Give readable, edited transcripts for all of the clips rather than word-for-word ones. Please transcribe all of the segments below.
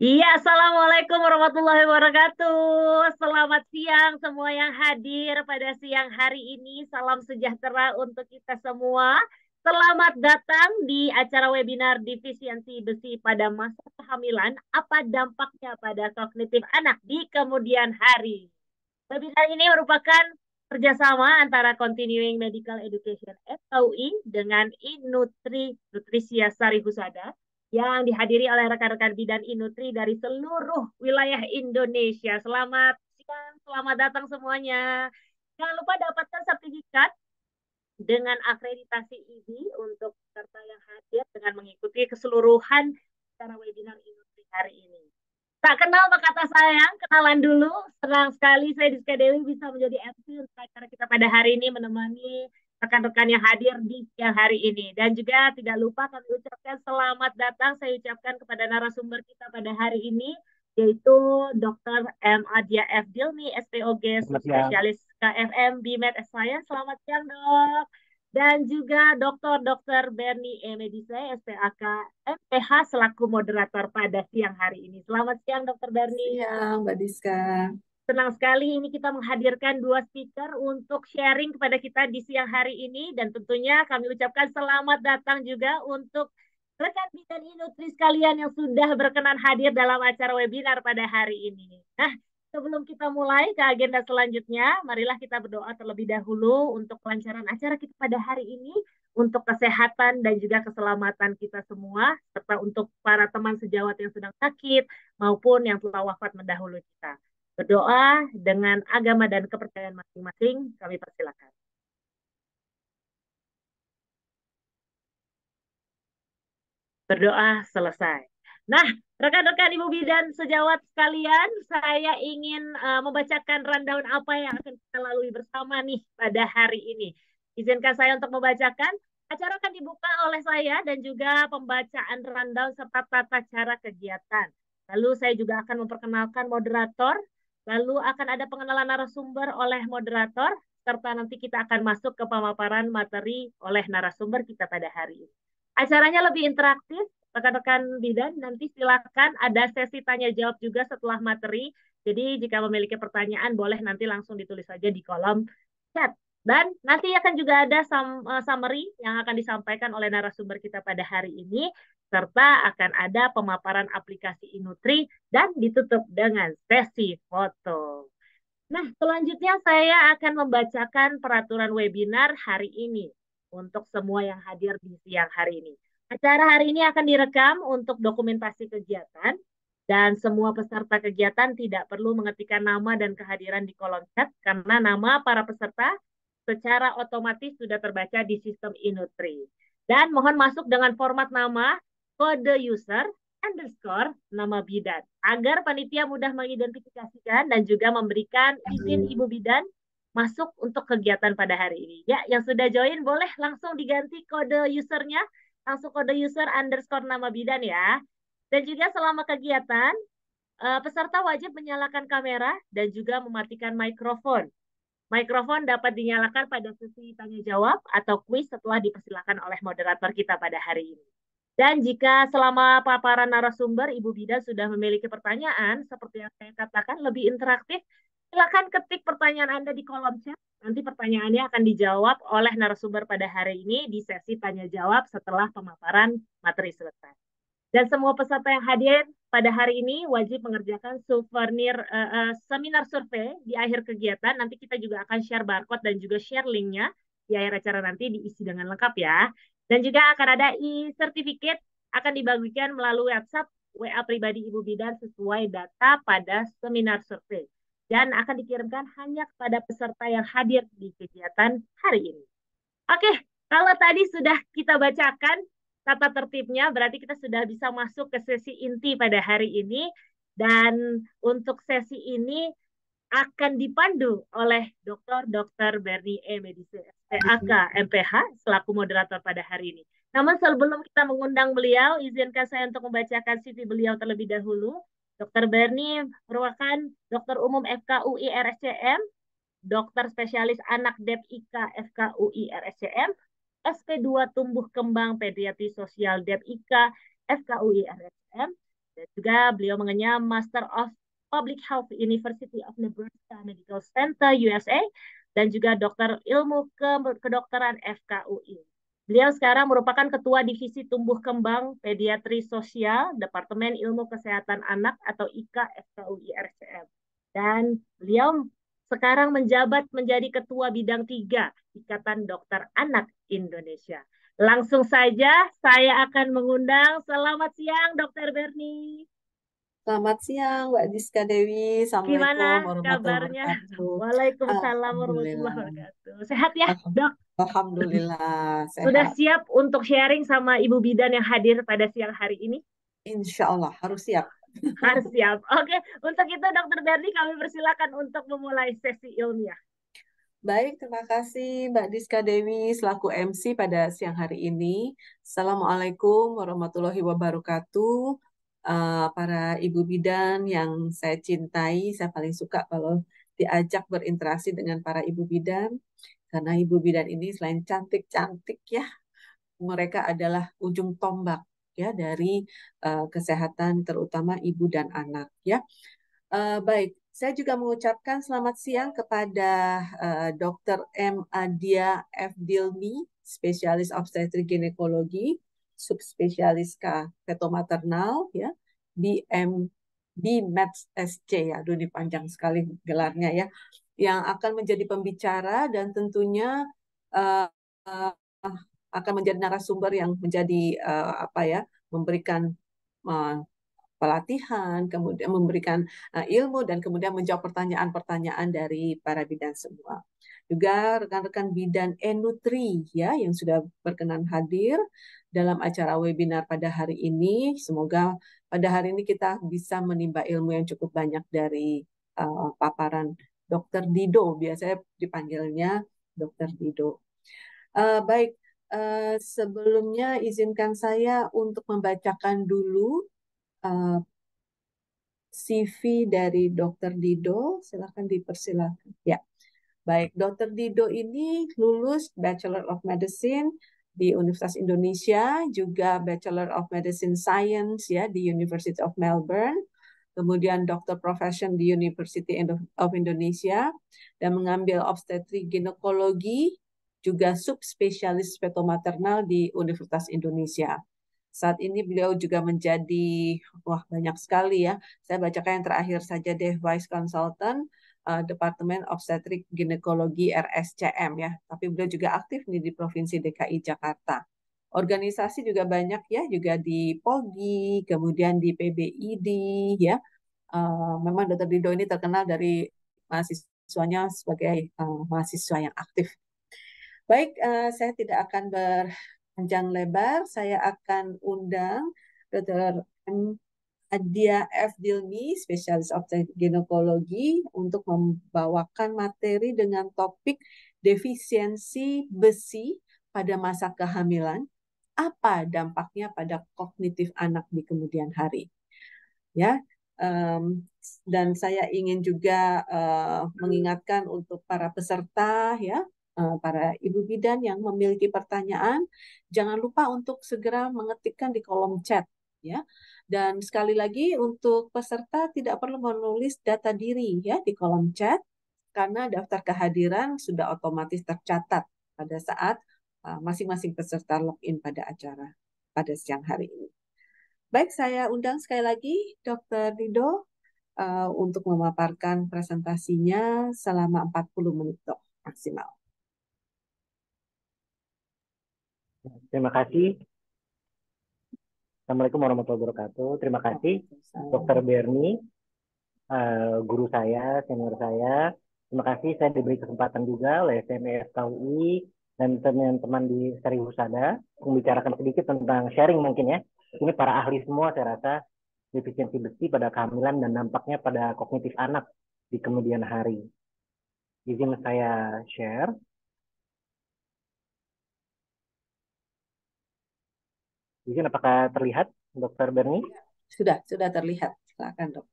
Iya, Assalamualaikum warahmatullahi wabarakatuh. Selamat siang semua yang hadir pada siang hari ini. Salam sejahtera untuk kita semua. Selamat datang di acara webinar Defisiensi Besi pada masa kehamilan. Apa dampaknya pada kognitif anak di kemudian hari? Webinar ini merupakan kerjasama antara Continuing Medical Education FKUI dengan Inutri Nutrisia Sari Husada yang dihadiri oleh rekan-rekan bidan Inutri dari seluruh wilayah Indonesia. Selamat siang, selamat datang semuanya. Jangan lupa dapatkan sertifikat dengan akreditasi ini untuk peserta yang hadir dengan mengikuti keseluruhan acara webinar Inutri hari ini. Tak kenal maka kata sayang, kenalan dulu. Senang sekali saya Diska Dewi bisa menjadi MC untuk acara kita pada hari ini menemani rekan-rekan yang hadir di siang hari ini. Dan juga tidak lupa kami ucapkan selamat datang saya ucapkan kepada narasumber kita pada hari ini yaitu Dr. M. Adia F. Dilmi, SPOG, spesialis KFM BMed Science. Selamat siang, Dok. Dan juga Dr. Bernie E. Medisai, SPAK MPH selaku moderator pada siang hari ini. Selamat siang, Dr. Bernie. Siang, Mbak Diska. Senang sekali ini kita menghadirkan dua speaker untuk sharing kepada kita di siang hari ini. Dan tentunya kami ucapkan selamat datang juga untuk rekan bidan Inutri sekalian yang sudah berkenan hadir dalam acara webinar pada hari ini. Nah, sebelum kita mulai ke agenda selanjutnya, marilah kita berdoa terlebih dahulu untuk kelancaran acara kita pada hari ini, untuk kesehatan dan juga keselamatan kita semua, serta untuk para teman sejawat yang sedang sakit maupun yang telah wafat mendahului kita. Berdoa dengan agama dan kepercayaan masing-masing, kami persilakan. Berdoa selesai. Nah, rekan-rekan Ibu Bidan sejawat sekalian, saya ingin membacakan rundown apa yang akan kita lalui bersama nih pada hari ini. Izinkan saya untuk membacakan. Acara akan dibuka oleh saya dan juga pembacaan rundown serta tata cara kegiatan. Lalu saya juga akan memperkenalkan moderator, lalu akan ada pengenalan narasumber oleh moderator, serta nanti kita akan masuk ke pemaparan materi oleh narasumber kita pada hari ini. Acaranya lebih interaktif, rekan-rekan bidan. Nanti silakan ada sesi tanya jawab juga setelah materi. Jadi jika memiliki pertanyaan boleh nanti langsung ditulis saja di kolom chat. Dan nanti akan juga ada summary yang akan disampaikan oleh narasumber kita pada hari ini, serta akan ada pemaparan aplikasi Inutri dan ditutup dengan sesi foto. Nah, selanjutnya saya akan membacakan peraturan webinar hari ini untuk semua yang hadir di siang hari ini. Acara hari ini akan direkam untuk dokumentasi kegiatan dan semua peserta kegiatan tidak perlu mengetikkan nama dan kehadiran di kolom chat karena nama para peserta secara otomatis sudah terbaca di sistem Inutri. Dan mohon masuk dengan format nama, kode user, underscore, nama bidan. Agar panitia mudah mengidentifikasikan dan juga memberikan izin Ibu Bidan masuk untuk kegiatan pada hari ini. Ya, yang sudah join boleh langsung diganti kode usernya, langsung kode user underscore nama bidan ya. Dan juga selama kegiatan, peserta wajib menyalakan kamera dan juga mematikan mikrofon. Mikrofon dapat dinyalakan pada sesi tanya jawab atau kuis setelah dipersilakan oleh moderator kita pada hari ini. Dan jika selama paparan narasumber Ibu Bidan sudah memiliki pertanyaan, seperti yang saya katakan lebih interaktif, Silakan ketik pertanyaan Anda di kolom chat. Nanti pertanyaannya akan dijawab oleh narasumber pada hari ini di sesi tanya jawab setelah pemaparan materi selesai. Dan semua peserta yang hadir pada hari ini wajib mengerjakan seminar survei di akhir kegiatan. Nanti kita juga akan share barcode dan juga share linknya di akhir acara nanti diisi dengan lengkap ya. Dan juga akan ada e-certificate akan dibagikan melalui WhatsApp WA pribadi Ibu Bidan sesuai data pada seminar survei. Dan akan dikirimkan hanya kepada peserta yang hadir di kegiatan hari ini. Oke, kalau tadi sudah kita bacakan tata tertibnya, berarti kita sudah bisa masuk ke sesi inti pada hari ini. Dan untuk sesi ini akan dipandu oleh Dr. Bernie E. Medise, SPAK, MPH, selaku moderator pada hari ini. Namun sebelum kita mengundang beliau, izinkan saya untuk membacakan CV beliau terlebih dahulu. Dr. Bernie merupakan dokter umum FKUI RSCM, dokter spesialis anak DEP-IK FKUI RSCM, SP2 Tumbuh Kembang Pediatri Sosial DEP-IK FKUI RSCM, dan juga beliau mengenyam Master of Public Health University of Nebraska Medical Center USA, dan juga dokter ilmu kedokteran FKUI. Beliau sekarang merupakan Ketua Divisi Tumbuh Kembang Pediatri Sosial Departemen Ilmu Kesehatan Anak atau IKA FKUI RSCM. Dan beliau sekarang menjabat menjadi Ketua Bidang 3 Ikatan Dokter Anak Indonesia. Langsung saja saya akan mengundang. Selamat siang, Dokter Bernie. Selamat siang, Mbak Diska Dewi. Gimana Assalamualaikum warahmatullahi kabarnya? wabarakatuh. Waalaikumsalam warahmatullahi Alhamdulillah. wabarakatuh. Sehat ya, Dok? Alhamdulillah Sudah sehat. siap untuk sharing sama Ibu Bidan yang hadir pada siang hari ini? Insya Allah harus siap. Harus siap. Oke, untuk itu Dokter Bernie kami persilakan untuk memulai sesi ilmiah. Baik, terima kasih Mbak Diska Dewi selaku MC pada siang hari ini. Assalamualaikum warahmatullahi wabarakatuh. Para ibu bidan yang saya cintai, saya paling suka kalau diajak berinteraksi dengan para ibu bidan. Karena ibu bidan ini selain cantik-cantik ya, mereka adalah ujung tombak ya dari kesehatan terutama ibu dan anak ya. Baik, saya juga mengucapkan selamat siang kepada Dr. M. Adia F. Dilmi, spesialis obstetrik ginekologi, subspesialis K feto-maternal ya, BM BMEDS SC ya, aduh ini panjang sekali gelarnya ya, yang akan menjadi pembicara dan tentunya uh, akan menjadi narasumber yang menjadi apa ya, memberikan uh, pelatihan, kemudian memberikan ilmu dan kemudian menjawab pertanyaan-pertanyaan dari para bidan semua. Juga rekan-rekan bidan Enutri ya yang sudah berkenan hadir dalam acara webinar pada hari ini. Semoga pada hari ini kita bisa menimba ilmu yang cukup banyak dari paparan Dr. Dido, biasanya dipanggilnya Dr. Dido. Baik, sebelumnya izinkan saya untuk membacakan dulu CV dari Dr. Dido. Silakan dipersilakan. Ya, baik. Dr. Dido ini lulus Bachelor of Medicine di Universitas Indonesia, juga Bachelor of Medicine Science ya di University of Melbourne, kemudian Dr. Profession di University of Indonesia, dan mengambil obstetrik ginekologi, juga subspesialis feto-maternal di Universitas Indonesia. Saat ini beliau juga menjadi, wah banyak sekali ya, saya bacakan yang terakhir saja deh, Vice Consultant Departemen Obstetrik Ginekologi RSCM ya, tapi beliau juga aktif nih di Provinsi DKI Jakarta. Organisasi juga banyak ya, juga di POGI, kemudian di PBID ya. Memang Dr. Dido ini terkenal dari mahasiswanya sebagai mahasiswa yang aktif. Baik, saya tidak akan berpanjang lebar. Saya akan undang Dr. M. Adia F. Dilmi, spesialis obstetrik ginekologi, untuk membawakan materi dengan topik defisiensi besi pada masa kehamilan. Apa dampaknya pada kognitif anak di kemudian hari? Ya, dan saya ingin juga mengingatkan untuk para peserta ya, para ibu bidan yang memiliki pertanyaan, jangan lupa untuk segera mengetikkan di kolom chat ya. Dan sekali lagi untuk peserta tidak perlu menulis data diri ya di kolom chat, karena daftar kehadiran sudah otomatis tercatat pada saat masing-masing peserta login pada acara pada siang hari ini. Baik, saya undang sekali lagi Dr. Dido untuk memaparkan presentasinya selama 40 menit maksimal. Terima kasih. Assalamualaikum warahmatullahi wabarakatuh. Terima kasih Dr. Bernie, guru saya, senior saya. Terima kasih saya diberi kesempatan juga oleh SMEF KUI dan teman-teman di Seri Husada membicarakan sedikit tentang sharing mungkin ya. Ini para ahli semua saya rasa defisiensi besi pada kehamilan dan dampaknya pada kognitif anak di kemudian hari. Izin saya share. Izin apakah terlihat Dr. Bernie? Sudah terlihat. Silakan, Dok.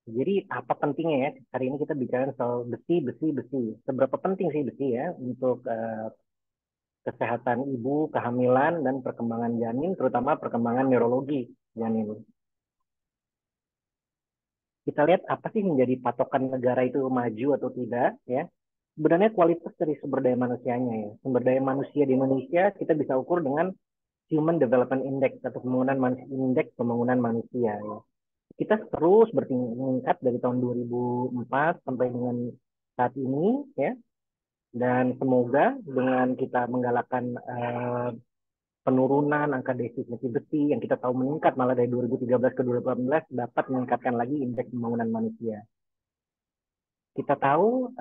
Jadi apa pentingnya ya? Hari ini kita bicara soal besi. Seberapa penting sih besi ya untuk kesehatan ibu, kehamilan, dan perkembangan janin, terutama perkembangan neurologi janin. Kita lihat apa sih menjadi patokan negara itu maju atau tidak ya? Sebenarnya kualitas dari sumber daya manusianya ya. Sumber daya manusia di Indonesia kita bisa ukur dengan Human Development Index atau indeks pembangunan manusia ya. Kita terus meningkat dari tahun 2004 sampai dengan saat ini ya, dan semoga dengan kita menggalakkan penurunan angka defisiensi besi yang kita tahu meningkat malah dari 2013 ke 2018 dapat meningkatkan lagi indeks pembangunan manusia. Kita tahu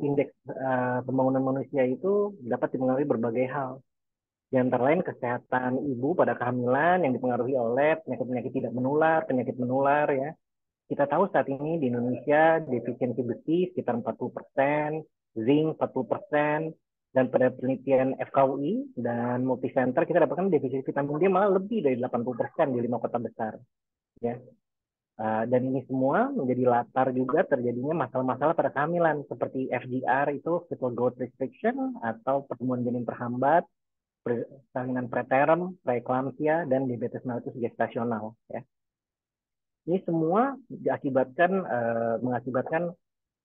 indeks pembangunan manusia itu dapat dipengaruhi berbagai hal. Di antara lain kesehatan ibu pada kehamilan yang dipengaruhi oleh penyakit-penyakit tidak menular, penyakit menular ya. Kita tahu saat ini di Indonesia defisiensi besi sekitar 40%, zinc 40%, dan pada penelitian FKUI dan multicenter kita dapatkan defisiensi vitamin D malah lebih dari 80% di 5 kota besar. Ya. Dan ini semua menjadi latar juga terjadinya masalah-masalah pada kehamilan seperti FGR itu fetal growth restriction atau pertumbuhan janin terhambat, salinan preterm, preeclampsia, dan diabetes mellitus gestasional. Ya. Ini semua mengakibatkan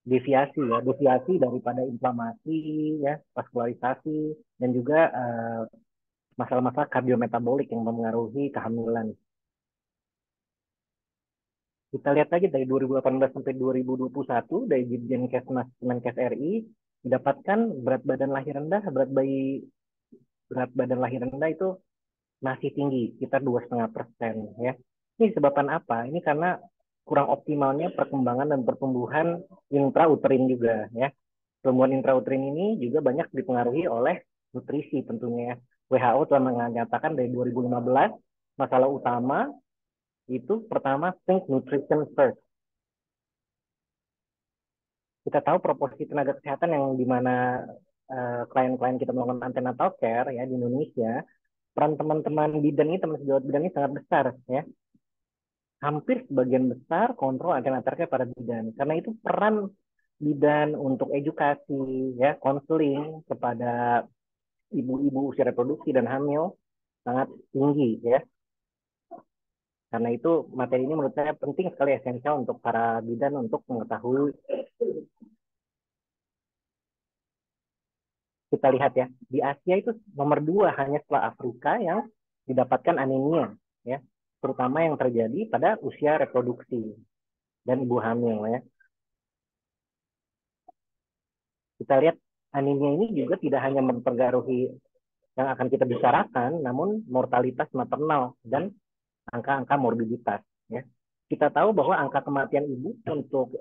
deviasi daripada inflamasi, ya, vaskularisasi, dan juga masalah-masalah kardiometabolik yang mempengaruhi kehamilan. Kita lihat lagi dari 2018 sampai 2021 dari Ditjenkesmas Kemenkes RI didapatkan berat badan lahir rendah itu masih tinggi, sekitar 2,5% ya. Ini disebabkan apa? Ini karena kurang optimalnya perkembangan dan pertumbuhan intrauterin juga ya. Pertumbuhan intrauterin ini juga banyak dipengaruhi oleh nutrisi tentunya ya. WHO telah menyatakan dari 2015 masalah utama itu pertama think nutrition first. Kita tahu proporsi tenaga kesehatan yang dimana klien-klien kita melakukan antenatal care ya di Indonesia, peran teman-teman bidan ini, teman sejawat bidan ini sangat besar ya. Hampir sebagian besar kontrol antenatal care pada bidan. Karena itu peran bidan untuk edukasi ya, konseling kepada ibu-ibu usia reproduksi dan hamil sangat tinggi ya. Karena itu materi ini menurut saya penting sekali, esensial untuk para bidan untuk mengetahui. Kita lihat ya, di Asia itu nomor 2 hanya setelah Afrika yang didapatkan anemia ya, terutama yang terjadi pada usia reproduksi dan ibu hamil ya. Kita lihat anemia ini juga tidak hanya mempengaruhi yang akan kita bicarakan, namun mortalitas maternal dan angka-angka morbiditas ya. Kita tahu bahwa angka kematian ibu untuk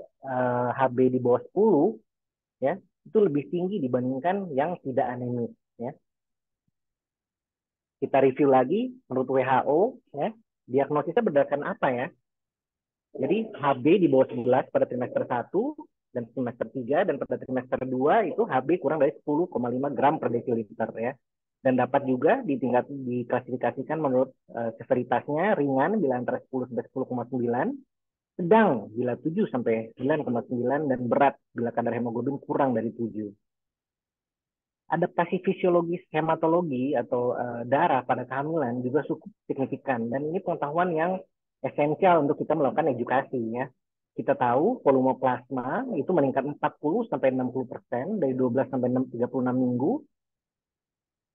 HB di bawah 10 ya itu lebih tinggi dibandingkan yang tidak anemis ya. Kita review lagi menurut WHO ya, diagnosisnya berdasarkan apa ya? Jadi HB di bawah 11 pada trimester 1 dan trimester 3 dan pada trimester 2 itu HB kurang dari 10,5 gram per desiliter ya. Dan dapat juga diklasifikasikan menurut severitasnya ringan bila antara 10 sampai 10,9, sedang bila 7 sampai 9,9 dan berat bila kadar hemoglobin kurang dari 7. Adaptasi fisiologis hematologi atau darah pada kehamilan juga cukup signifikan dan ini pengetahuan yang esensial untuk kita melakukan edukasi ya. kita tahu volume plasma itu meningkat 40-60% dari 12 sampai 36 minggu.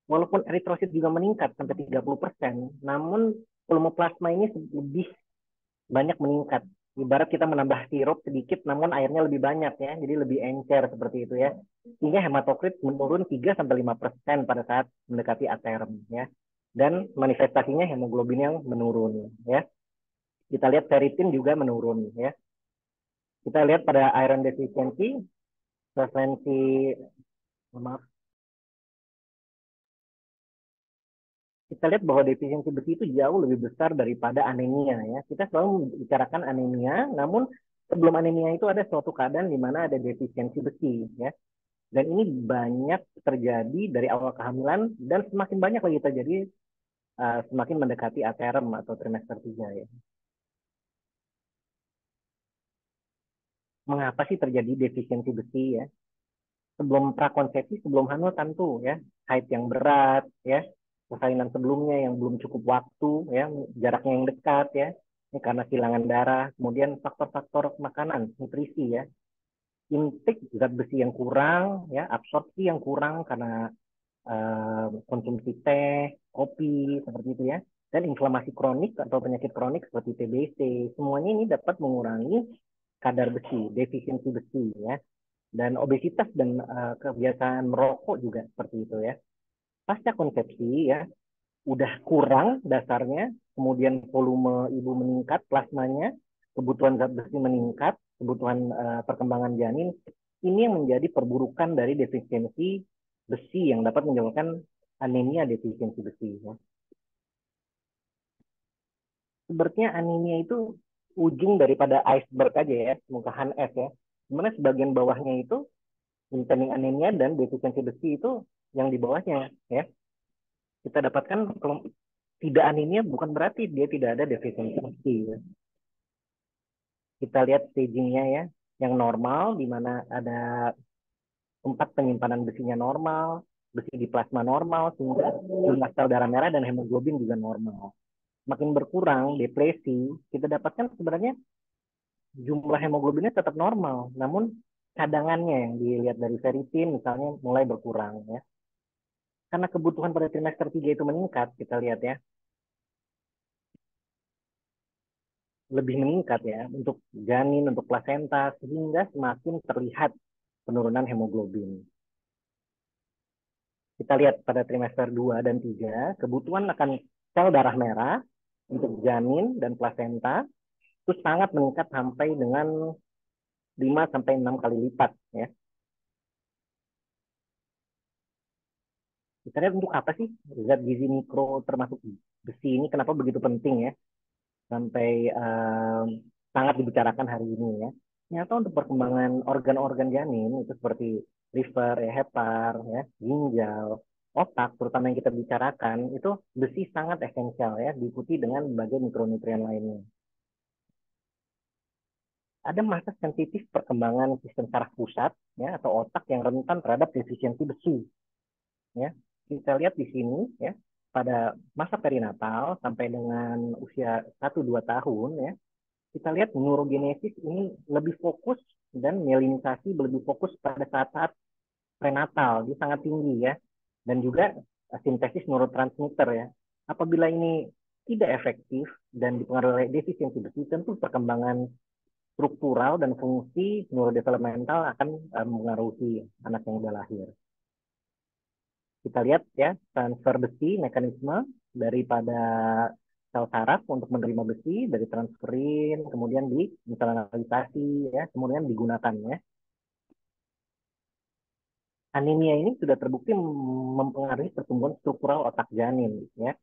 Walaupun eritrosit juga meningkat sampai 30%, namun volume plasma ini lebih banyak meningkat. Ibarat kita menambah sirup sedikit, namun airnya lebih banyak ya, jadi lebih encer seperti itu ya. Sehingga hematokrit menurun 3-5% pada saat mendekati aterm ya. Dan manifestasinya hemoglobin yang menurun ya. Kita lihat ferritin juga menurun ya. Kita lihat pada iron deficiency, prevalensi, maaf, kita lihat bahwa defisiensi besi itu jauh lebih besar daripada anemia ya. Kita selalu membicarakan anemia, namun sebelum anemia itu ada suatu keadaan di mana ada defisiensi besi ya. Dan ini banyak terjadi dari awal kehamilan dan semakin banyak lagi terjadi semakin mendekati aterm atau trimester 3 ya. Mengapa sih terjadi defisiensi besi ya? Sebelum prakonsepsi, sebelum hamil tentu ya, haid yang berat ya, persalinan sebelumnya yang belum cukup waktu ya, jaraknya yang dekat ya, ini karena kehilangan darah, kemudian faktor-faktor makanan, nutrisi ya, intake zat besi yang kurang ya, absorpsi yang kurang karena konsumsi teh, kopi seperti itu ya, dan inflamasi kronik atau penyakit kronik seperti TBC, semuanya ini dapat mengurangi kadar besi, defisiensi besi ya, dan obesitas dan kebiasaan merokok juga seperti itu ya. Pasca konsepsi ya, udah kurang dasarnya, kemudian volume ibu meningkat, plasmanya, kebutuhan zat besi meningkat, kebutuhan perkembangan janin, ini yang menjadi perburukan dari defisiensi besi yang dapat menyebabkan anemia defisiensi besi ya. Sebenarnya anemia itu ujung daripada iceberg aja ya, permukaan es ya. Dimana sebagian bawahnya itu impending anemia dan defisiensi besi itu yang di bawahnya ya. Kita dapatkan kalau tidak anemia bukan berarti dia tidak ada defisiensi besi ya. Kita lihat stagingnya ya, yang normal di mana ada tempat penyimpanan besinya normal, besi di plasma normal, sehingga jumlah sel darah merah dan hemoglobin juga normal. Makin berkurang depresi, kita dapatkan sebenarnya jumlah hemoglobinnya tetap normal, namun cadangannya yang dilihat dari ferritin misalnya mulai berkurang ya. Karena kebutuhan pada trimester 3 itu meningkat, kita lihat ya, lebih meningkat ya untuk janin, untuk plasenta, sehingga semakin terlihat penurunan hemoglobin. Kita lihat pada trimester 2 dan 3, kebutuhan akan sel darah merah untuk janin dan plasenta itu sangat meningkat sampai dengan 5-6 kali lipat ya. Kita lihat untuk apa sih zat gizi mikro termasuk besi ini kenapa begitu penting ya sampai sangat dibicarakan hari ini ya. Ternyata untuk perkembangan organ-organ janin itu seperti liver, ya, hepar, ya, ginjal, otak, terutama yang kita bicarakan itu besi sangat esensial ya, diikuti dengan berbagai mikronutrien lainnya. Ada masa sensitif perkembangan sistem saraf pusat ya atau otak yang rentan terhadap defisiensi besi ya. Kita lihat di sini ya pada masa perinatal sampai dengan usia 1-2 tahun ya, kita lihat neurogenesis ini lebih fokus dan myelinisasi lebih fokus pada saat-saat prenatal, dia sangat tinggi ya, dan juga sintesis neurotransmitter ya. Apabila ini tidak efektif dan dipengaruhi oleh defisiensi besi, tentu perkembangan struktural dan fungsi neurodevelopmental akan mengaruhi anak yang sudah lahir. Kita lihat ya transfer besi mekanisme daripada sel saraf untuk menerima besi dari transferin, kemudian diinternalisasi ya, kemudian digunakan ya. Anemia ini sudah terbukti mempengaruhi pertumbuhan struktural otak janin ya.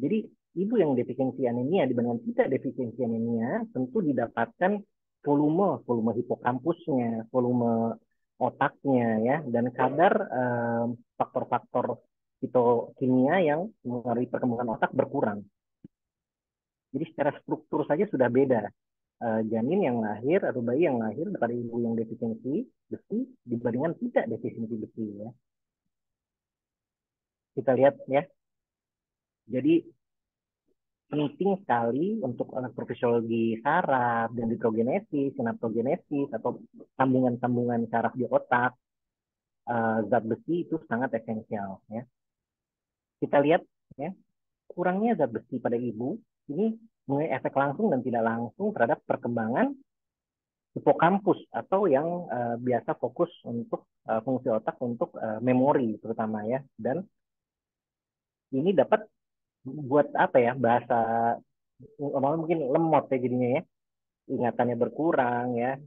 Jadi ibu yang defisiensi anemia dibandingkan tidak defisiensi anemia tentu didapatkan volume hipokampusnya, volume otaknya ya, dan kadar faktor-faktor fitokimia yang mengaruhi perkembangan otak berkurang. Jadi secara struktur saja sudah beda janin yang lahir atau bayi yang lahir pada ibu yang defisiensi besi dibandingkan tidak defisiensi besi ya. Kita lihat ya. Jadi penting sekali untuk elektrofisiologi saraf, dendritogenesis, sinaptogenesis, atau sambungan-sambungan saraf di otak. Zat besi itu sangat esensial. Ya. Kita lihat ya, kurangnya zat besi pada ibu ini mempunyai efek langsung dan tidak langsung terhadap perkembangan hipokampus atau yang biasa fokus untuk fungsi otak untuk memori terutama ya. Dan ini dapat buat apa ya, bahasa mungkin lemot ya jadinya ya, ingatannya berkurang ya,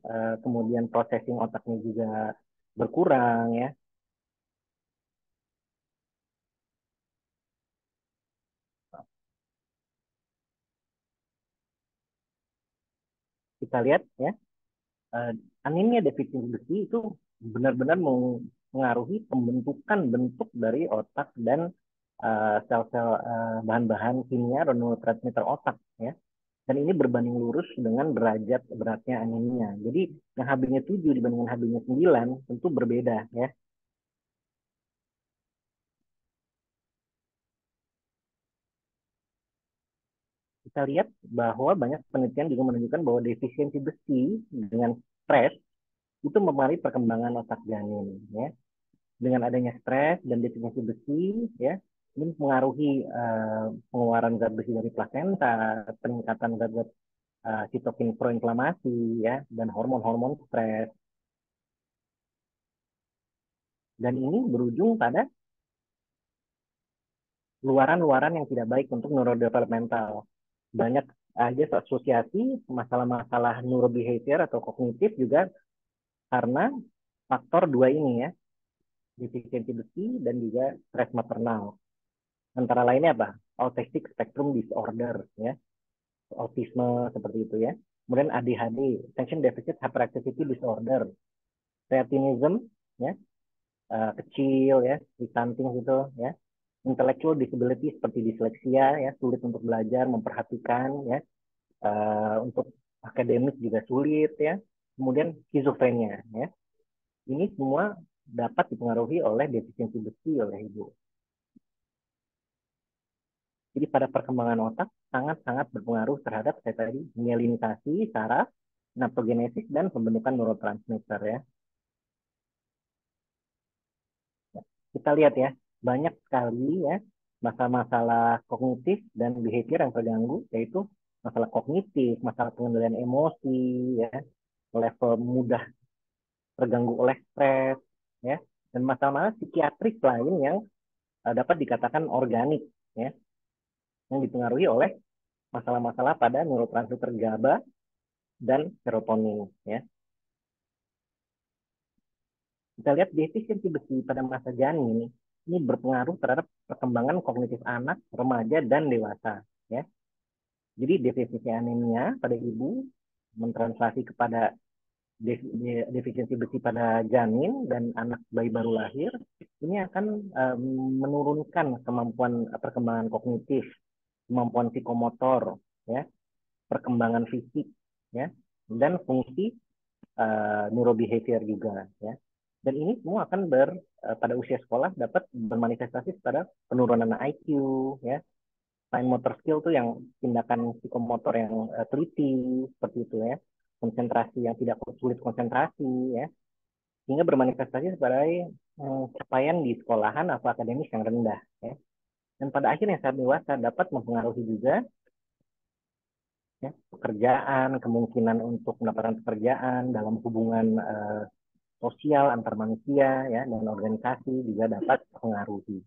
kemudian processing otaknya juga berkurang ya. Kita lihat ya, anemia defisiensi besi itu benar-benar mengaruhi pembentukan bentuk dari otak dan sel-sel bahan-bahan kimia atau neurotransmitter otak ya. Dan ini berbanding lurus dengan derajat beratnya anemia. Jadi yang Hb-nya 7 dibandingkan Hb-nya 9 tentu berbeda ya. Kita lihat bahwa banyak penelitian juga menunjukkan bahwa defisiensi besi dengan stres itu mempengaruhi perkembangan otak janin ya. Dengan adanya stres dan defisiensi besi ya, ini mempengaruhi pengeluaran zat besi dari plasenta, peningkatan zat-zat sitokin proinflamasi ya, dan hormon-hormon stres. Dan ini berujung pada luaran-luaran yang tidak baik untuk neurodevelopmental. Banyak aja asosiasi masalah-masalah neurobehavior atau kognitif juga karena faktor dua ini ya, defisiensi besi dan juga stres maternal. Antara lainnya apa? Autistic spectrum disorder ya, autisme seperti itu ya. Kemudian ADHD, attention deficit hyperactivity disorder, creatinism ya, kecil ya, stunting gitu ya. Intellectual disability seperti disleksia ya, sulit untuk belajar, memperhatikan ya, untuk akademis juga sulit ya. Kemudian skizofrenia ya. Ini semua dapat dipengaruhi oleh defisiensi besi oleh ibu. Jadi pada perkembangan otak sangat-sangat berpengaruh terhadap saya tadi mielinisasi saraf, synaptogenesis, dan pembentukan neurotransmitter ya. Kita lihat ya, banyak sekali ya masalah-masalah kognitif dan behavior yang terganggu, yaitu masalah kognitif, masalah pengendalian emosi ya, level mudah terganggu oleh stres ya, dan masalah-masalah psikiatrik lain yang dapat dikatakan organik ya, yang dipengaruhi oleh masalah-masalah pada neurotransmitter GABA dan serotonin ya. Kita lihat defisiensi besi pada masa janin ini berpengaruh terhadap perkembangan kognitif anak, remaja, dan dewasa ya. Jadi defisiensi anemia pada ibu mentranslasi kepada defisiensi besi pada janin dan anak bayi baru lahir, ini akan menurunkan kemampuan perkembangan kognitif, kemampuan psikomotor, ya, perkembangan fisik, ya, dan fungsi neurobehavior juga, ya. Dan ini semua akan pada usia sekolah dapat bermanifestasi pada penurunan IQ, ya, fine motor skill tuh yang tindakan psikomotor yang teliti seperti itu ya, konsentrasi yang tidak sulit konsentrasi ya, hingga bermanifestasi sebagai capaian di sekolahan atau akademis yang rendah ya. Dan pada akhirnya saat dewasa dapat mempengaruhi juga ya, pekerjaan, kemungkinan untuk mendapatkan pekerjaan dalam hubungan sosial antar manusia ya, dan organisasi juga dapat mempengaruhi.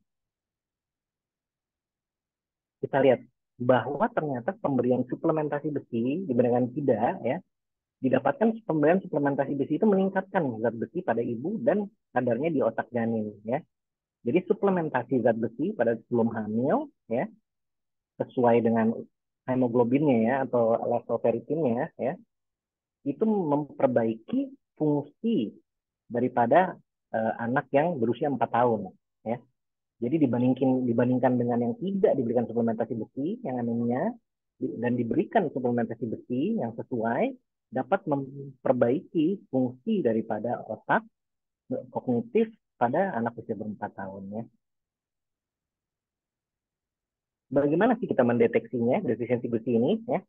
Kita lihat bahwa ternyata pemberian suplementasi besi dibandingkan tidak ya, didapatkan pemberian suplementasi besi itu meningkatkan zat besi pada ibu dan kadarnya di otak janin ya. Jadi suplementasi zat besi pada sebelum hamil ya, sesuai dengan hemoglobinnya ya atau lactoferritinnya ya, itu memperbaiki fungsi daripada anak yang berusia 4 tahun ya. Jadi dibandingkan dengan yang tidak diberikan suplementasi besi, yang anemia, dan diberikan suplementasi besi yang sesuai, dapat memperbaiki fungsi daripada otak kognitif pada anak usia ber-4 tahun ya. Bagaimana sih kita mendeteksinya defisiensi besi ini? Ya,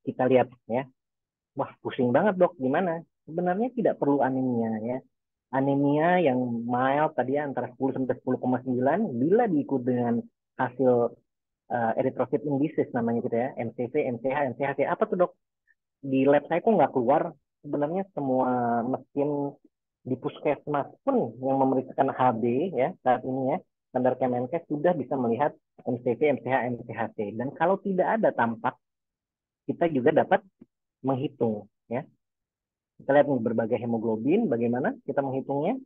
kita lihat ya. Wah, pusing banget dok, gimana? Sebenarnya tidak perlu anemia ya. Anemia yang mild tadi ya, antara 10 sampai 10,9 bila diikuti dengan hasil erythrocyte indices namanya gitu ya, MCV, MCH, MCHC. Apa tuh dok? Di lab saya kok nggak keluar. Sebenarnya semua mesin di puskesmas pun yang memeriksakan HB ya saat ini ya, standar Kemenkes sudah bisa melihat MCV, MCH, MCHC. Dan kalau tidak ada tampak, kita juga dapat menghitung ya. Kita lihat nih berbagai hemoglobin, bagaimana kita menghitungnya.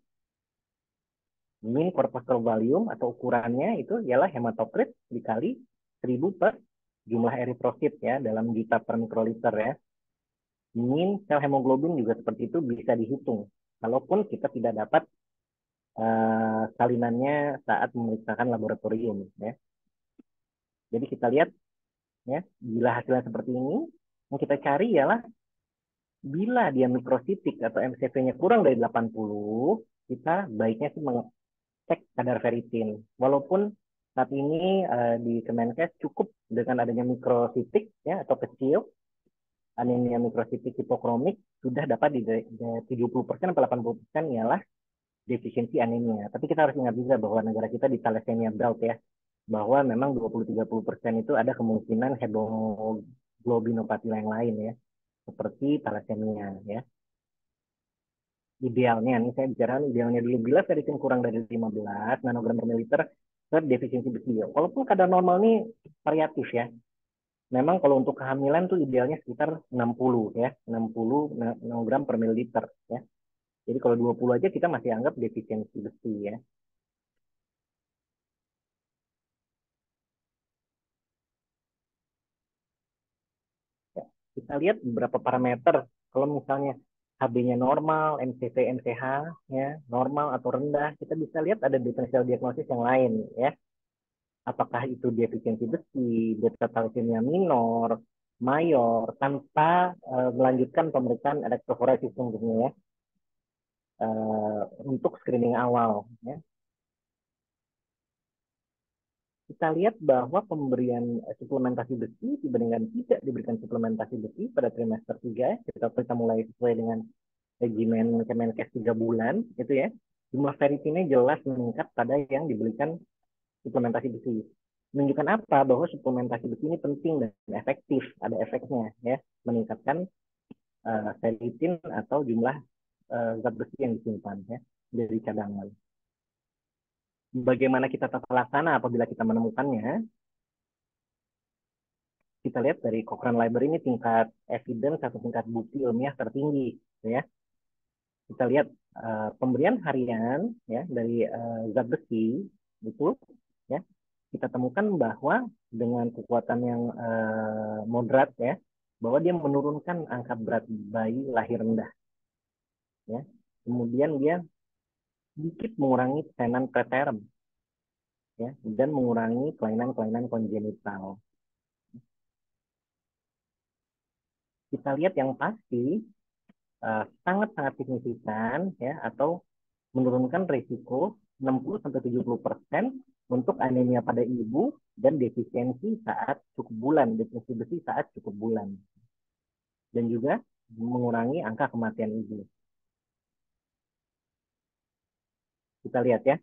Mean corpuscle volume atau ukurannya itu ialah hematokrit dikali 1000 per jumlah eritrosit ya dalam juta per mikroliter ya. Mean sel hemoglobin juga seperti itu bisa dihitung. Kalaupun kita tidak dapat salinannya saat memeriksakan laboratorium ya. Jadi kita lihat ya, bila hasilnya seperti ini, yang kita cari ialah bila dia mikrositik atau MCV-nya kurang dari 80, kita baiknya sih cek kadar ferritin. Walaupun saat ini di Kemenkes cukup dengan adanya mikrositik ya atau kecil, anemia mikrositik hipokromik sudah dapat di 70% atau 80% ialah defisiensi anemia. Tapi kita harus ingat juga bahwa negara kita di thalassemia belt ya, bahwa memang 20-30% itu ada kemungkinan hemoglobinopati yang lain ya, seperti thalassemia ya. Idealnya nih saya bicara idealnya dulu bila ferritin kurang dari 15 nanogram per mililiter defisiensi besi. Walaupun kadar normal ini variatif ya. Memang kalau untuk kehamilan tuh idealnya sekitar 60 ya, 60 nanogram per mililiter ya. Jadi kalau 20 aja kita masih anggap defisiensi besi ya. Ya, kita lihat beberapa parameter. Kalau misalnya HB-nya normal, MCV, MCH ya, normal atau rendah, kita bisa lihat ada diferensial diagnosis yang lain ya. Apakah itu defisiensi besi, beta thalassemia minor, mayor, tanpa melanjutkan pemeriksaan elektroforesis tentunya ya, untuk screening awal. Ya. Kita lihat bahwa pemberian suplementasi besi dibandingkan tidak diberikan suplementasi besi pada trimester 3, kita mulai sesuai dengan regimen Kemenkes 3 bulan, itu ya, jumlah ferritinnya jelas meningkat pada yang diberikan suplementasi besi. Menunjukkan apa? Bahwa suplementasi besi ini penting dan efektif, ada efeknya ya, meningkatkan ferritin atau jumlah zat besi yang disimpan ya dari cadangan. Bagaimana kita tata laksana apabila kita menemukannya? Kita lihat dari Cochrane Library ini tingkat evidence atau tingkat bukti ilmiah tertinggi ya. Kita lihat pemberian harian ya dari zat besi itu ya, kita temukan bahwa dengan kekuatan yang moderat ya, bahwa dia menurunkan angka berat bayi lahir rendah ya. Kemudian dia sedikit mengurangi tenan preterm ya, dan mengurangi kelainan-kelainan kongenital. Kita lihat yang pasti sangat-sangat signifikan ya, atau menurunkan risiko 60-70% untuk anemia pada ibu dan defisiensi saat cukup bulan, defisiensi besi saat cukup bulan. Dan juga mengurangi angka kematian ibu. Kita lihat ya.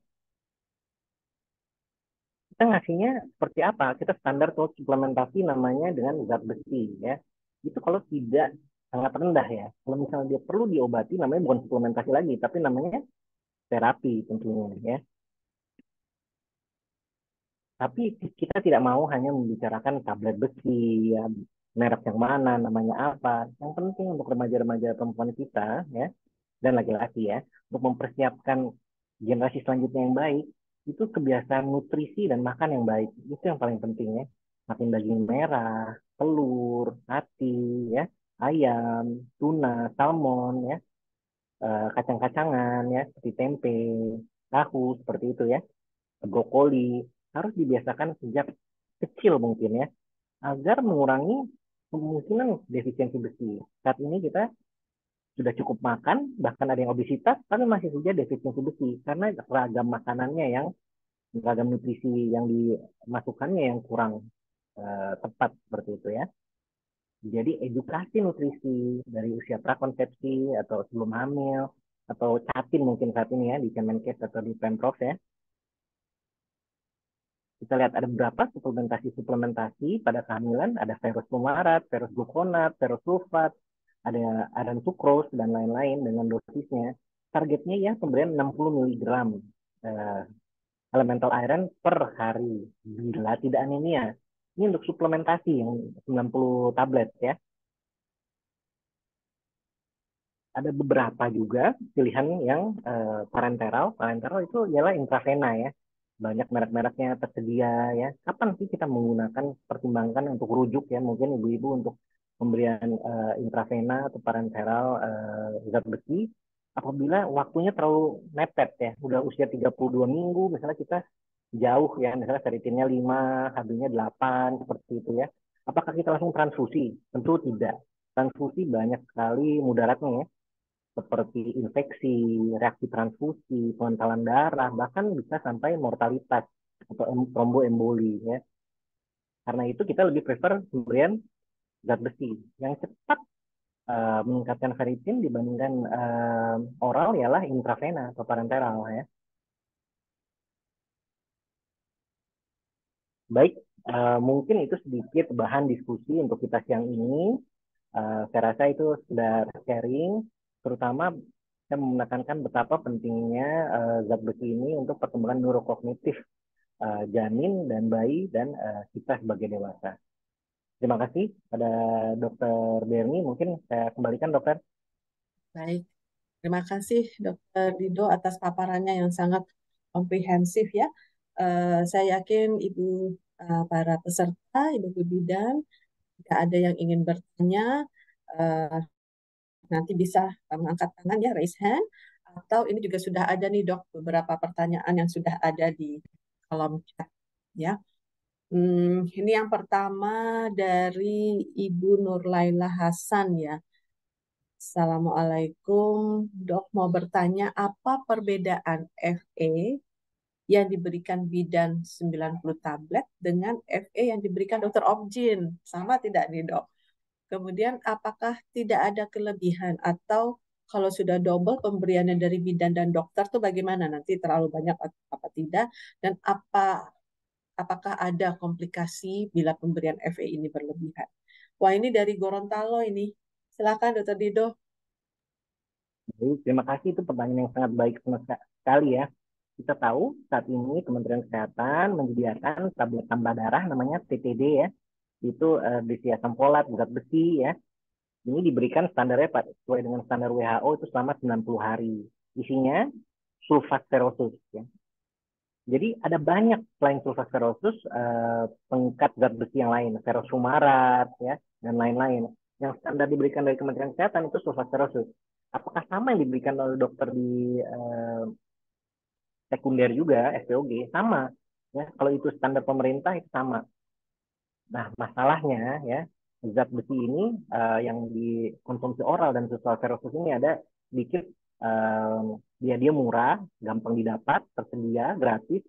Kita ngasihnya seperti apa? Kita standar tuh suplementasi namanya dengan zat besi ya. Itu kalau tidak sangat rendah ya. Kalau misalnya dia perlu diobati namanya bukan suplementasi lagi, tapi namanya terapi tentunya ya. Tapi kita tidak mau hanya membicarakan tablet besi, ya, merek yang mana, namanya apa. Yang penting untuk remaja-remaja perempuan kita, ya, dan laki-laki ya, untuk mempersiapkan generasi selanjutnya yang baik, itu kebiasaan nutrisi dan makan yang baik. Itu yang paling penting ya. Makan daging merah, telur, hati, ya, ayam, tuna, salmon, ya, kacang-kacangan, ya, seperti tempe, tahu, seperti itu ya, brokoli harus dibiasakan sejak kecil mungkin ya, agar mengurangi kemungkinan defisiensi besi. Saat ini kita sudah cukup makan, bahkan ada yang obesitas, tapi masih saja defisiensi besi karena ragam makanannya yang ragam nutrisi yang dimasukkannya yang kurang tepat seperti itu ya. Jadi edukasi nutrisi dari usia prakonsepsi atau sebelum hamil atau Catin mungkin saat ini ya di Kemenkes atau di Pemprov ya. Kita lihat ada berapa suplementasi pada kehamilan, ada ferrous fumarat, ferrous gluconat, ferrous sulfat, ada sucrose dan lain-lain dengan dosisnya. Targetnya ya pemberian 60 mg elemental iron per hari bila tidak anemia. Ini untuk suplementasi yang 90 tablet ya. Ada beberapa juga pilihan yang parenteral. Parenteral itu ialah intravena ya. Banyak merek-mereknya tersedia ya. Kapan sih kita menggunakan, pertimbangkan untuk rujuk ya, mungkin ibu-ibu untuk pemberian intravena atau parenteral zat besi apabila waktunya terlalu mepet ya, udah usia 32 minggu misalnya kita jauh ya, misalnya ferritinnya 5, HB-nya 8 seperti itu ya. Apakah kita langsung transfusi? Tentu tidak. Transfusi banyak sekali mudaratnya ya, seperti infeksi, reaksi transfusi, pengentalan darah, bahkan bisa sampai mortalitas atau tromboemboli ya. Karena itu kita lebih prefer pemberian zat besi yang cepat meningkatkan ferritin dibandingkan oral ialah intravena atau parenteral ya. Baik, mungkin itu sedikit bahan diskusi untuk kita siang ini. Saya rasa itu sudah sharing, terutama saya menekankan betapa pentingnya zat besi ini untuk perkembangan neurokognitif janin dan bayi dan kita sebagai dewasa. Terima kasih pada Dokter Berni. Mungkin saya kembalikan dokter. Baik, terima kasih Dokter Dido atas paparannya yang sangat komprehensif ya. Saya yakin Ibu para peserta, Ibu bidan, jika ada yang ingin bertanya, eh, nanti bisa mengangkat tangan ya, raise hand. Atau ini juga sudah ada nih dok, beberapa pertanyaan yang sudah ada di kolom chat ya. Ini yang pertama dari Ibu Nurlaila Hasan ya. Assalamualaikum, dok mau bertanya apa perbedaan FE yang diberikan bidan 90 tablet dengan FE yang diberikan dokter Objin? Sama tidak nih dok? Kemudian apakah tidak ada kelebihan atau kalau sudah double pemberiannya dari bidan dan dokter tuh bagaimana? Nanti terlalu banyak atau apa tidak? Dan apakah ada komplikasi bila pemberian FE ini berlebihan? Wah ini dari Gorontalo ini. Silakan Dokter Dido. Baik, terima kasih, itu pertanyaan yang sangat baik sekali ya. Kita tahu saat ini Kementerian Kesehatan menyediakan tablet tambah darah namanya TTD ya. Itu berisi asam folat, zat besi ya. Ini diberikan standarnya sesuai dengan standar WHO itu selama 90 hari. Isinya sulfat ferrosus ya. Jadi ada banyak selain sulfat ferrosus pengikat zat besi yang lain, ferrous fumarat ya dan lain-lain. Yang standar diberikan dari Kementerian Kesehatan itu sulfat ferrosus. Apakah sama yang diberikan oleh dokter di sekunder juga SPOG? Sama ya. Kalau itu standar pemerintah itu sama. Nah, masalahnya ya zat besi ini yang dikonsumsi oral dan sulfat ferrosus ini ada sedikit dia murah, gampang didapat, tersedia, gratis.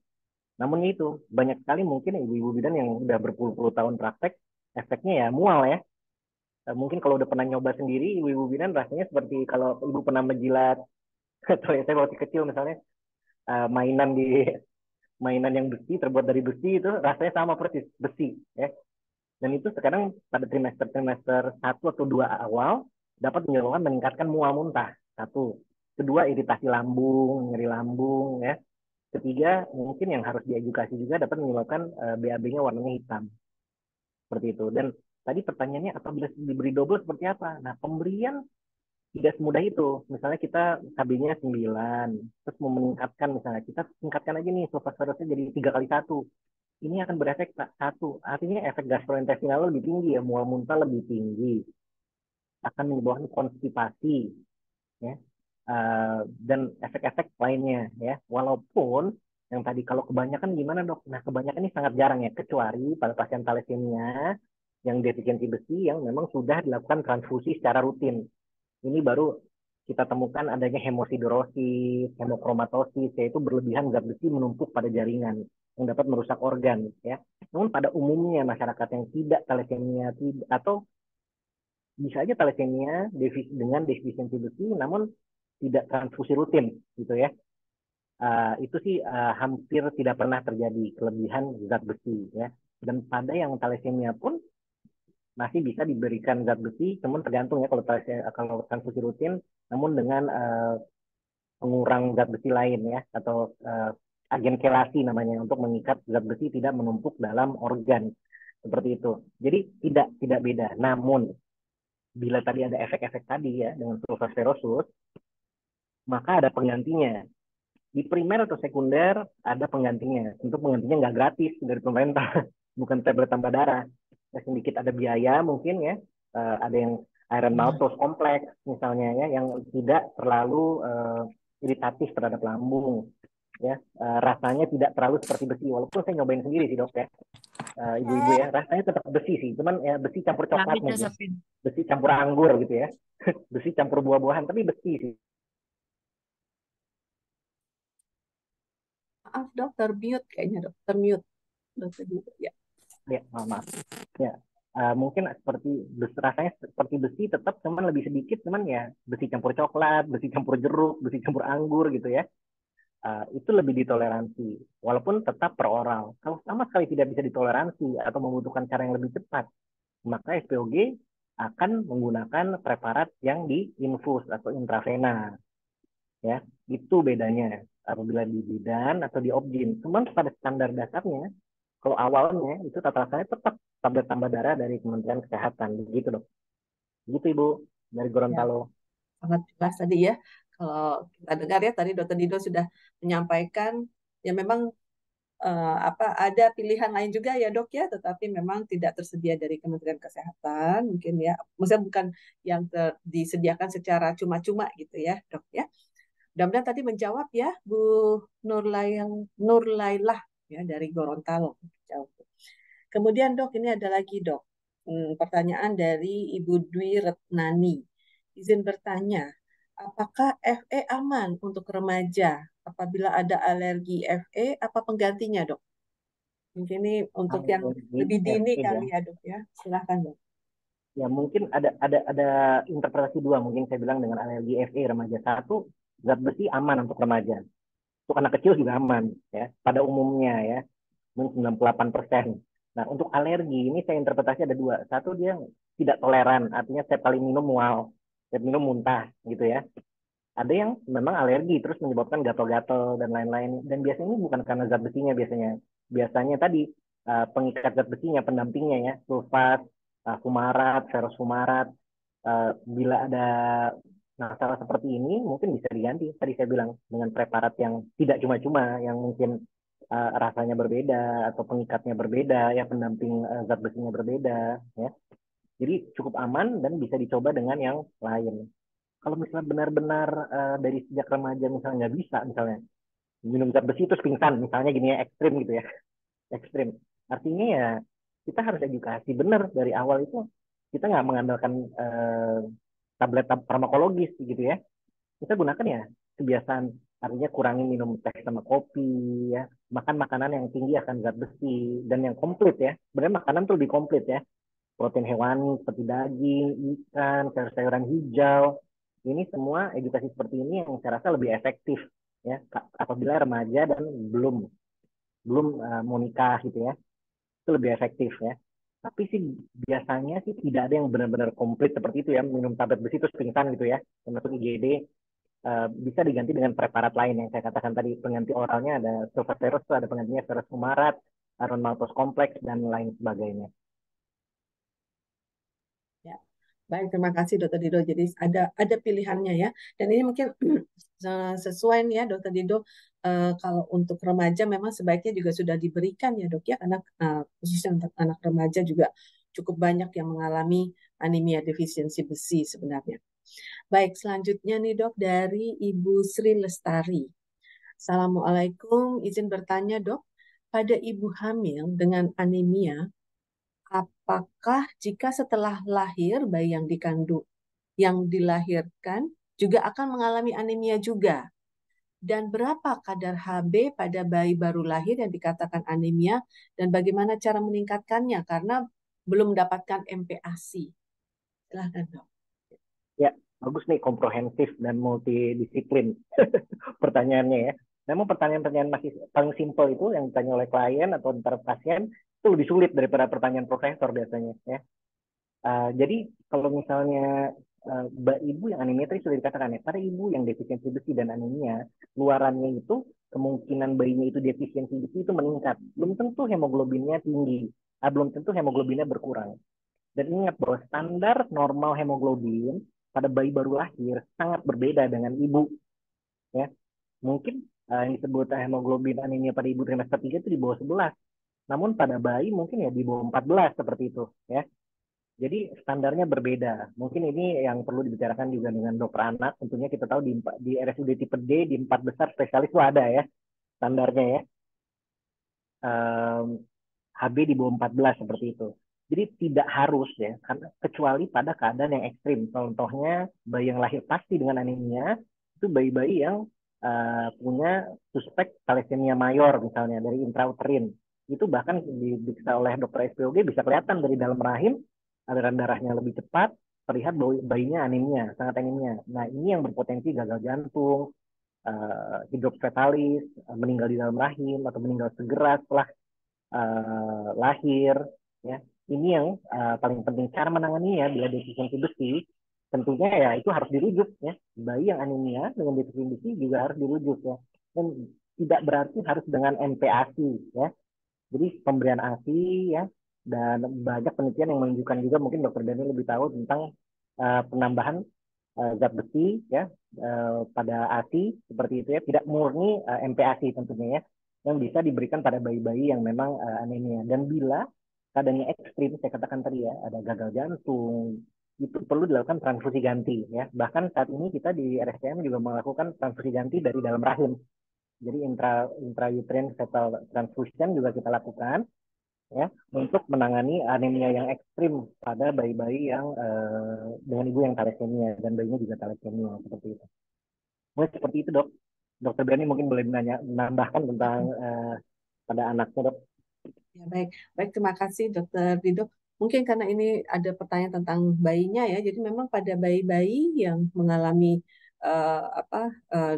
Namun itu banyak sekali mungkin ibu-ibu bidan yang udah berpuluh-puluh tahun praktek, efeknya ya mual ya. Mungkin kalau udah pernah nyoba sendiri, ibu-ibu bidan rasanya seperti kalau ibu pernah menjilat atau ya saya waktu kecil misalnya mainan mainan yang besi terbuat dari besi itu rasanya sama persis besi ya. Dan itu sekarang pada trimester 1 atau 2 awal dapat menyebabkan meningkatkan mual muntah. Satu. Kedua, iritasi lambung, nyeri lambung ya. Ketiga, mungkin yang harus diedukasi juga dapat menyebabkan BAB-nya warnanya hitam. Seperti itu. Dan tadi pertanyaannya apabila diberi double seperti apa? Nah, pemberian tidak semudah itu. Misalnya kita KB-nya 9, terus mau meningkatkan misalnya, kita tingkatkan aja nih sulfosforosnya jadi 3 kali 1. Ini akan berefek 1. Artinya efek gastrointestinal lebih tinggi ya, mual muntah lebih tinggi. Akan menyebabkan konstipasi ya. Dan efek-efek lainnya ya. Walaupun yang tadi kalau kebanyakan gimana dok? Nah kebanyakan ini sangat jarang ya, kecuali pada pasien thalassemia yang defisiensi besi yang memang sudah dilakukan transfusi secara rutin. Ini baru kita temukan adanya hemosidrosis, hemokromatosis, yaitu berlebihan zat besi menumpuk pada jaringan. yang dapat merusak organ ya. Namun pada umumnya masyarakat yang tidak thalassemia atau bisa aja thalassemia dengan defisiensi besi namun tidak transfusi rutin gitu ya. Itu sih hampir tidak pernah terjadi kelebihan zat besi ya. Dan pada yang thalassemia pun masih bisa diberikan zat besi, namun tergantung ya kalau transfusi rutin, namun dengan pengurang zat besi lain ya atau agen kelasi namanya untuk mengikat zat besi tidak menumpuk dalam organ seperti itu. Jadi tidak beda. Namun bila tadi ada efek-efek tadi ya dengan sulfacerosus, maka ada penggantinya. Di primer atau sekunder ada penggantinya. Tentu penggantinya nggak gratis dari pemerintah, bukan tablet tambah darah. Sedikit ada biaya mungkin ya. Ada yang iron maltose kompleks misalnya ya, yang tidak terlalu iritatif terhadap lambung. Ya, rasanya tidak terlalu seperti besi. Walaupun saya nyobain sendiri sih dok ya, ibu-ibu ya, rasanya tetap besi sih. Cuman ya besi campur coklat mungkin, besi campur anggur gitu ya, besi campur buah-buahan, tapi besi sih. Maaf dok, termute kayaknya dok, termute dokter Dido ya. Ya, maaf. Ya, mungkin seperti rasanya seperti besi tetap, cuman lebih sedikit, cuman ya besi campur coklat, besi campur jeruk, besi campur anggur gitu ya. Itu lebih ditoleransi, walaupun tetap per oral. Kalau sama sekali tidak bisa ditoleransi atau membutuhkan cara yang lebih cepat, maka SPOG akan menggunakan preparat yang diinfus atau intravena. Ya, itu bedanya apabila di bidan atau di obgyn. Cuman pada standar dasarnya, kalau awalnya itu tata rasanya tetap tablet tambah darah dari Kementerian Kesehatan, begitu dok. Begitu Ibu dari Ya, Gorontalo. sangat jelas tadi ya. Kalau kita dengar ya tadi dokter Dido sudah menyampaikan ya memang ada pilihan lain juga ya dok ya, tetapi memang tidak tersedia dari Kementerian Kesehatan mungkin ya, maksudnya bukan yang disediakan secara cuma-cuma gitu ya dok ya. Mudah-mudahan tadi menjawab ya Bu Nurlailah ya dari Gorontalo. Kemudian dok ini ada lagi dok, pertanyaan dari Ibu Dwi Retnani. Izin bertanya, apakah FE aman untuk remaja? Apabila ada alergi FE, apa penggantinya dok? Mungkin ini untuk yang lebih dini FE kali ya. ya dok ya. Silahkan dok. Ya mungkin ada interpretasi dua, mungkin saya bilang dengan alergi FE remaja. Satu, zat besi aman untuk remaja. Untuk anak kecil juga aman ya pada umumnya ya, mungkin 98%. Nah, untuk alergi ini saya interpretasi ada dua. Satu, dia tidak toleran, artinya setiap kali minum mual, setiap minum muntah gitu ya. Ada yang memang alergi terus menyebabkan gatal-gatal dan lain-lain, dan biasanya ini bukan karena zat besinya, biasanya tadi pengikat zat besinya, pendampingnya ya, sulfat, fumarat, ferrous fumarat. Bila ada masalah seperti ini mungkin bisa diganti tadi saya bilang dengan preparat yang tidak cuma-cuma, yang mungkin rasanya berbeda atau pengikatnya berbeda ya, pendamping zat besinya berbeda ya. Jadi cukup aman dan bisa dicoba dengan yang lain. Kalau misalnya benar-benar dari sejak remaja misalnya nggak bisa, misalnya minum zat besi terus pingsan misalnya gini ya, ekstrim gitu ya, ekstrim. Artinya ya kita harus edukasi benar dari awal itu, kita nggak mengandalkan tablet farmakologis gitu ya. Kita gunakan ya kebiasaan, artinya kurangi minum teh sama kopi ya, makan makanan yang tinggi akan zat besi dan yang komplit ya. Sebenarnya makanan tuh lebih komplit ya, protein hewani seperti daging, ikan, sayur-sayuran hijau. Ini semua edukasi seperti ini yang saya rasa lebih efektif ya apabila remaja dan belum belum mau nikah gitu ya, itu lebih efektif ya. Tapi sih biasanya sih tidak ada yang benar-benar komplit seperti itu ya, minum tablet besi terus pingsan gitu ya, termasuk IGD. Bisa diganti dengan preparat lain yang saya katakan tadi, pengganti oralnya ada sulfaterus, ada penggantinya ferrous fumarat, iron maltose kompleks dan lain sebagainya. Ya. Baik, terima kasih Dokter Dido. Jadi ada pilihannya ya. Dan ini mungkin sesuai nih ya Dokter Dido. Kalau untuk remaja memang sebaiknya juga sudah diberikan ya dok ya, karena khususnya untuk anak remaja juga cukup banyak yang mengalami anemia defisiensi besi sebenarnya. Baik, selanjutnya nih dok dari Ibu Sri Lestari. Assalamualaikum, izin bertanya dok, pada ibu hamil dengan anemia, apakah jika setelah lahir bayi yang dilahirkan juga akan mengalami anemia juga? dan berapa kadar Hb pada bayi baru lahir yang dikatakan anemia dan bagaimana cara meningkatkannya karena belum mendapatkan MPASI. Silahkan dok. Ya, bagus nih, komprehensif dan multidisiplin pertanyaannya ya. Namun pertanyaan-pertanyaan masih paling simpel itu yang ditanya oleh klien atau antar pasien itu lebih sulit daripada pertanyaan profesor biasanya ya. Jadi kalau misalnya ibu yang anemia tadi sudah dikatakan ya, pada ibu yang defisiensi besi dan anemia, luarannya itu kemungkinan bayinya itu defisiensi besi itu meningkat. Belum tentu hemoglobinnya tinggi, belum tentu hemoglobinnya berkurang. Dan ingat bahwa standar normal hemoglobin pada bayi baru lahir sangat berbeda dengan ibu. Ya, mungkin yang disebut hemoglobin anemia pada ibu trimester 3 itu di bawah 11. Namun pada bayi mungkin ya di bawah 14 seperti itu. Ya, jadi standarnya berbeda. Mungkin ini yang perlu dibicarakan juga dengan dokter anak. Tentunya kita tahu di RSUD tipe D di 4 besar spesialis itu ada ya standarnya ya. HB di bawah 14 seperti itu. Jadi tidak harus ya, karena kecuali pada keadaan yang ekstrim. Contohnya bayi yang lahir pasti dengan anemia itu bayi-bayi yang punya suspek thalassemia mayor misalnya dari intrauterin. Itu bahkan diperiksa oleh dokter SPOG bisa kelihatan dari dalam rahim aliran darahnya lebih cepat, terlihat bayinya anemia, sangat anemia. Nah ini yang berpotensi gagal jantung, hidrofetalis, meninggal di dalam rahim atau meninggal segera setelah lahir ya. Ini yang paling penting cara menangani ya bila defisiensi besi tentunya ya itu harus dirujuk ya. Bayi yang anemia dengan defisiensi besi juga harus dirujuk ya. Dan tidak berarti harus dengan MPASI ya. Jadi pemberian ASI ya, dan banyak penelitian yang menunjukkan juga, mungkin dokter Dani lebih tahu tentang penambahan zat besi ya pada ASI seperti itu ya, tidak murni MPASI tentunya ya, yang bisa diberikan pada bayi-bayi yang memang anemia. Dan bila keadaannya ekstrim, saya katakan tadi ya, ada gagal jantung, itu perlu dilakukan transfusi ganti ya. Bahkan saat ini kita di RSCM juga melakukan transfusi ganti dari dalam rahim. Jadi intrauterine fetal transfusion juga kita lakukan ya untuk menangani anemia yang ekstrim pada bayi-bayi yang dengan ibu yang thalassemia dan bayinya juga thalassemia seperti itu. Mulai seperti itu dok. Dokter Berani mungkin boleh menambahkan tentang pada anaknya dok. Ya, baik, baik, terima kasih Dokter Dido. Mungkin karena ini ada pertanyaan tentang bayinya ya, jadi memang pada bayi-bayi yang mengalami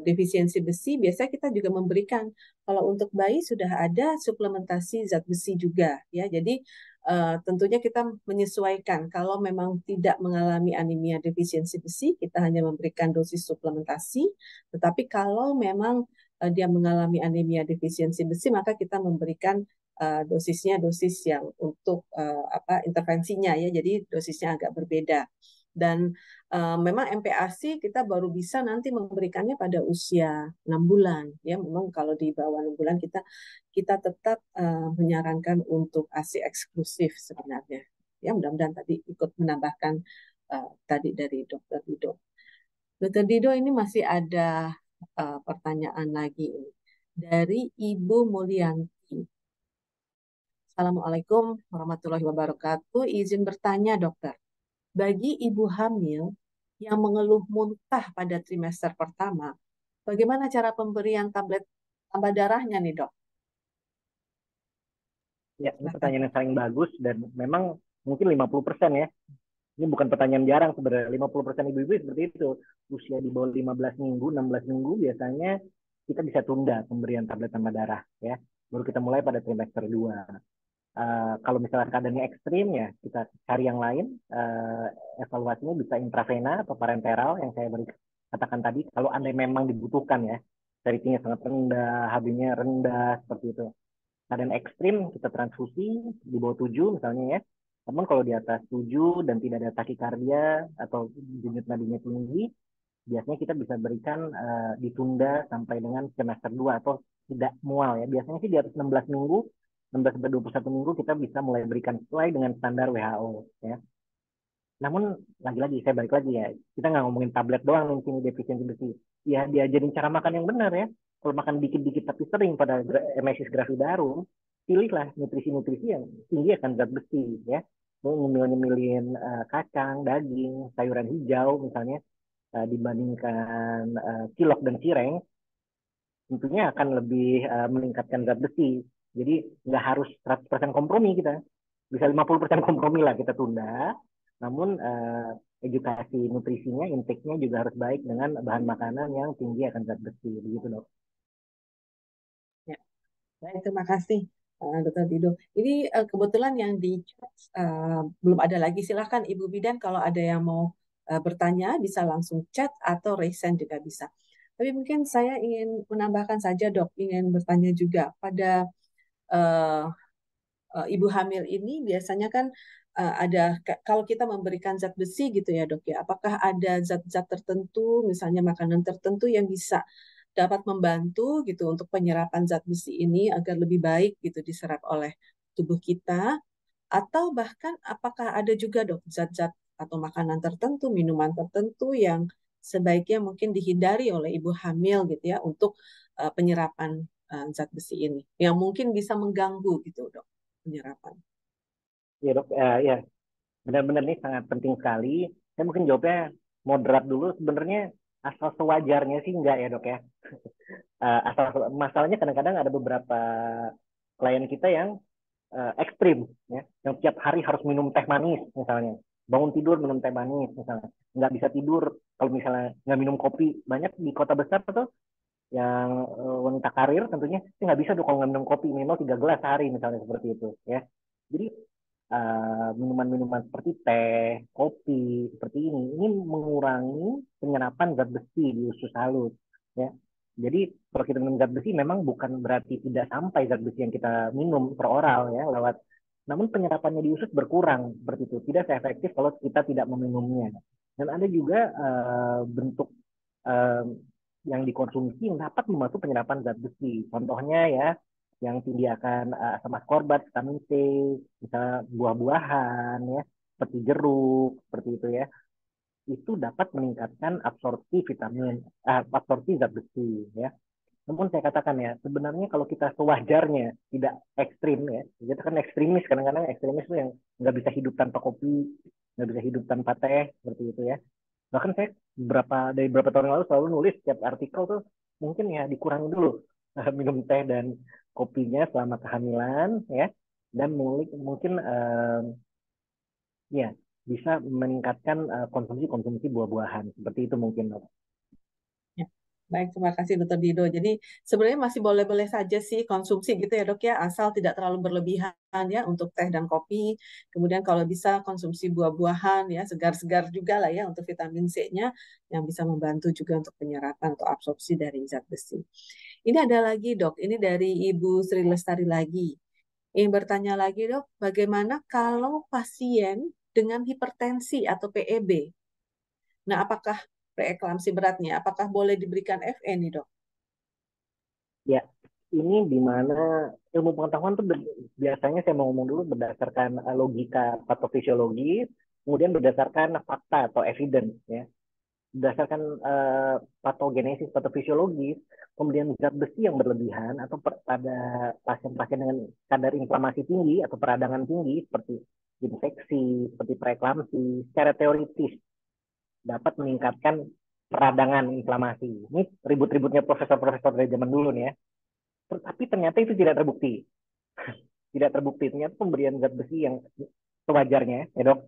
defisiensi besi, biasanya kita juga memberikan, kalau untuk bayi sudah ada suplementasi zat besi juga ya. Jadi tentunya kita menyesuaikan. Kalau memang tidak mengalami anemia defisiensi besi, kita hanya memberikan dosis suplementasi. Tetapi kalau memang dia mengalami anemia defisiensi besi, maka kita memberikan dosisnya dosis yang untuk intervensinya ya, jadi dosisnya agak berbeda. Dan memang MPASI kita baru bisa nanti memberikannya pada usia 6 bulan ya. Memang kalau di bawah 6 bulan kita tetap menyarankan untuk ASI eksklusif sebenarnya. Ya, mudah-mudahan tadi ikut menambahkan tadi dari Dokter Dido. Dokter Dido, ini masih ada pertanyaan lagi dari Ibu Mulyanti. Assalamualaikum warahmatullahi wabarakatuh. Izin bertanya dokter, bagi ibu hamil yang mengeluh muntah pada trimester pertama, bagaimana cara pemberian tablet tambah darahnya nih dok? Ya, ini pertanyaan yang paling bagus dan memang mungkin 50% ya. Ini bukan pertanyaan jarang sebenarnya. 50% ibu-ibu seperti itu. Usia di bawah 15 minggu, 16 minggu biasanya kita bisa tunda pemberian tablet tambah darah ya. Baru kita mulai pada trimester 2. Kalau misalnya keadaannya ekstrim ya kita cari yang lain. Evaluasinya bisa intravena atau parenteral yang saya beri katakan tadi. Kalau anda memang dibutuhkan ya, ferritinnya sangat rendah, HB-nya rendah seperti itu. Keadaan ekstrim kita transfusi di bawah 7 misalnya ya. Namun kalau di atas 7 dan tidak ada takikardia atau denyut nadinya tinggi, biasanya kita bisa berikan ditunda sampai dengan semester 2 atau tidak mual ya. Biasanya sih di atas 16 minggu 16 sampai 21 minggu kita bisa mulai berikan sesuai dengan standar WHO ya. Namun lagi-lagi saya balik lagi ya, kita nggak ngomongin tablet doang di sini defisiensi besi. Ya diajarin cara makan yang benar ya. Kalau makan dikit-dikit tapi sering pada emesis gravidarum, pilihlah nutrisi-nutrisi yang tinggi akan zat besi ya. Nyemil-nyemilin kacang, daging, sayuran hijau misalnya dibandingkan cilok dan cireng. tentunya akan lebih meningkatkan zat besi. Jadi nggak harus 100% kompromi kita. Bisa 50% kompromi lah kita tunda. Namun edukasi nutrisinya, intake-nya juga harus baik dengan bahan makanan yang tinggi akan zat besi. Begitu dok. Ya, baik, terima kasih Dr. Dido. Ini kebetulan yang di chat belum ada lagi. Silahkan Ibu Bidan kalau ada yang mau bertanya bisa langsung chat atau raise hand juga bisa. Tapi mungkin saya ingin menambahkan saja dok, ingin bertanya juga pada eh, ibu hamil ini biasanya kan ada kalau kita memberikan zat besi gitu ya dok ya, apakah ada zat-zat tertentu, misalnya makanan tertentu yang bisa dapat membantu gitu untuk penyerapan zat besi ini agar lebih baik gitu diserap oleh tubuh kita, atau bahkan apakah ada juga dok zat-zat atau makanan tertentu, minuman tertentu yang sebaiknya mungkin dihindari oleh ibu hamil gitu ya untuk penyerapan zat besi ini yang mungkin bisa mengganggu gitu dok penyerapan. Ya dok, ya benar-benar ini sangat penting sekali. Saya mungkin jawabnya moderat dulu. Sebenarnya asal sewajarnya sih enggak ya dok ya. Asal masalahnya kadang-kadang ada beberapa klien kita yang ekstrim ya, yang tiap hari harus minum teh manis misalnya, bangun tidur minum teh manis misalnya, nggak bisa tidur kalau misalnya nggak minum kopi. Banyak di kota besar tuh yang wanita karir tentunya nggak bisa tuh kalau nggak minum kopi, minimal 3 gelas sehari misalnya, seperti itu ya. Jadi minuman-minuman seperti teh, kopi seperti ini mengurangi penyerapan zat besi di usus halus ya. Jadi kalau kita minum zat besi memang bukan berarti tidak sampai zat besi yang kita minum per oral ya lewat, namun penyerapannya di usus berkurang seperti itu, tidak seefektif kalau kita tidak meminumnya. Dan ada juga bentuk uh, yang dikonsumsi yang dapat membantu penyerapan zat besi. Contohnya ya, yang tinggi akan asam ascorbat, vitamin C, misalnya buah-buahan ya, seperti jeruk, seperti itu ya. Itu dapat meningkatkan absorpsi absorpsi zat besi ya. Namun saya katakan ya, sebenarnya kalau kita sewajarnya, tidak ekstrim ya. Kita kan ekstremis, kadang-kadang ekstremis itu yang nggak bisa hidup tanpa kopi, nggak bisa hidup tanpa teh, seperti itu ya. Bahkan saya dari beberapa tahun yang lalu selalu nulis setiap artikel tuh, mungkin ya dikurangi dulu minum teh dan kopinya selama kehamilan ya, dan mungkin ya bisa meningkatkan konsumsi buah-buahan seperti itu mungkin dok. Ya. Baik, terima kasih Dr. Dido. Jadi sebenarnya masih boleh-boleh saja sih konsumsi gitu ya dok ya, asal tidak terlalu berlebihan ya untuk teh dan kopi. Kemudian kalau bisa konsumsi buah-buahan ya, segar-segar juga lah ya untuk vitamin C-nya yang bisa membantu juga untuk penyerapan atau absorpsi dari zat besi. Ini ada lagi dok, ini dari Ibu Sri Lestari lagi. Ingin bertanya lagi dok, bagaimana kalau pasien dengan hipertensi atau PEB? Nah, apakah preeklamsi beratnya, apakah boleh diberikan FE nih dok? Ya, ini di mana ilmu pengetahuan tuh biasanya saya mau ngomong dulu berdasarkan logika patofisiologi, kemudian berdasarkan fakta atau evidence ya. Berdasarkan patogenesis patofisiologis, kemudian zat besi yang berlebihan atau pada pasien-pasien dengan kadar inflamasi tinggi atau peradangan tinggi seperti infeksi, seperti preeklamsi, secara teoritis dapat meningkatkan peradangan inflamasi. Ini ribut-ributnya profesor-profesor dari zaman dulu nih ya. Tapi ternyata itu tidak terbukti. Tidak terbukti. Ternyata pemberian zat besi yang sewajarnya, ya dok,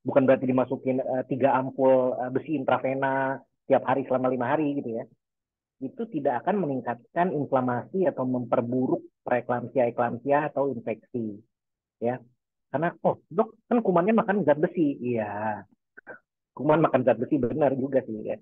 bukan berarti dimasukin 3 ampul besi intravena tiap hari selama 5 hari gitu ya. Itu tidak akan meningkatkan inflamasi atau memperburuk preeklamsia, eklamsia atau infeksi. Ya, karena oh dok kan kumannya makan zat besi, iya, kuman makan zat besi benar juga sih ya.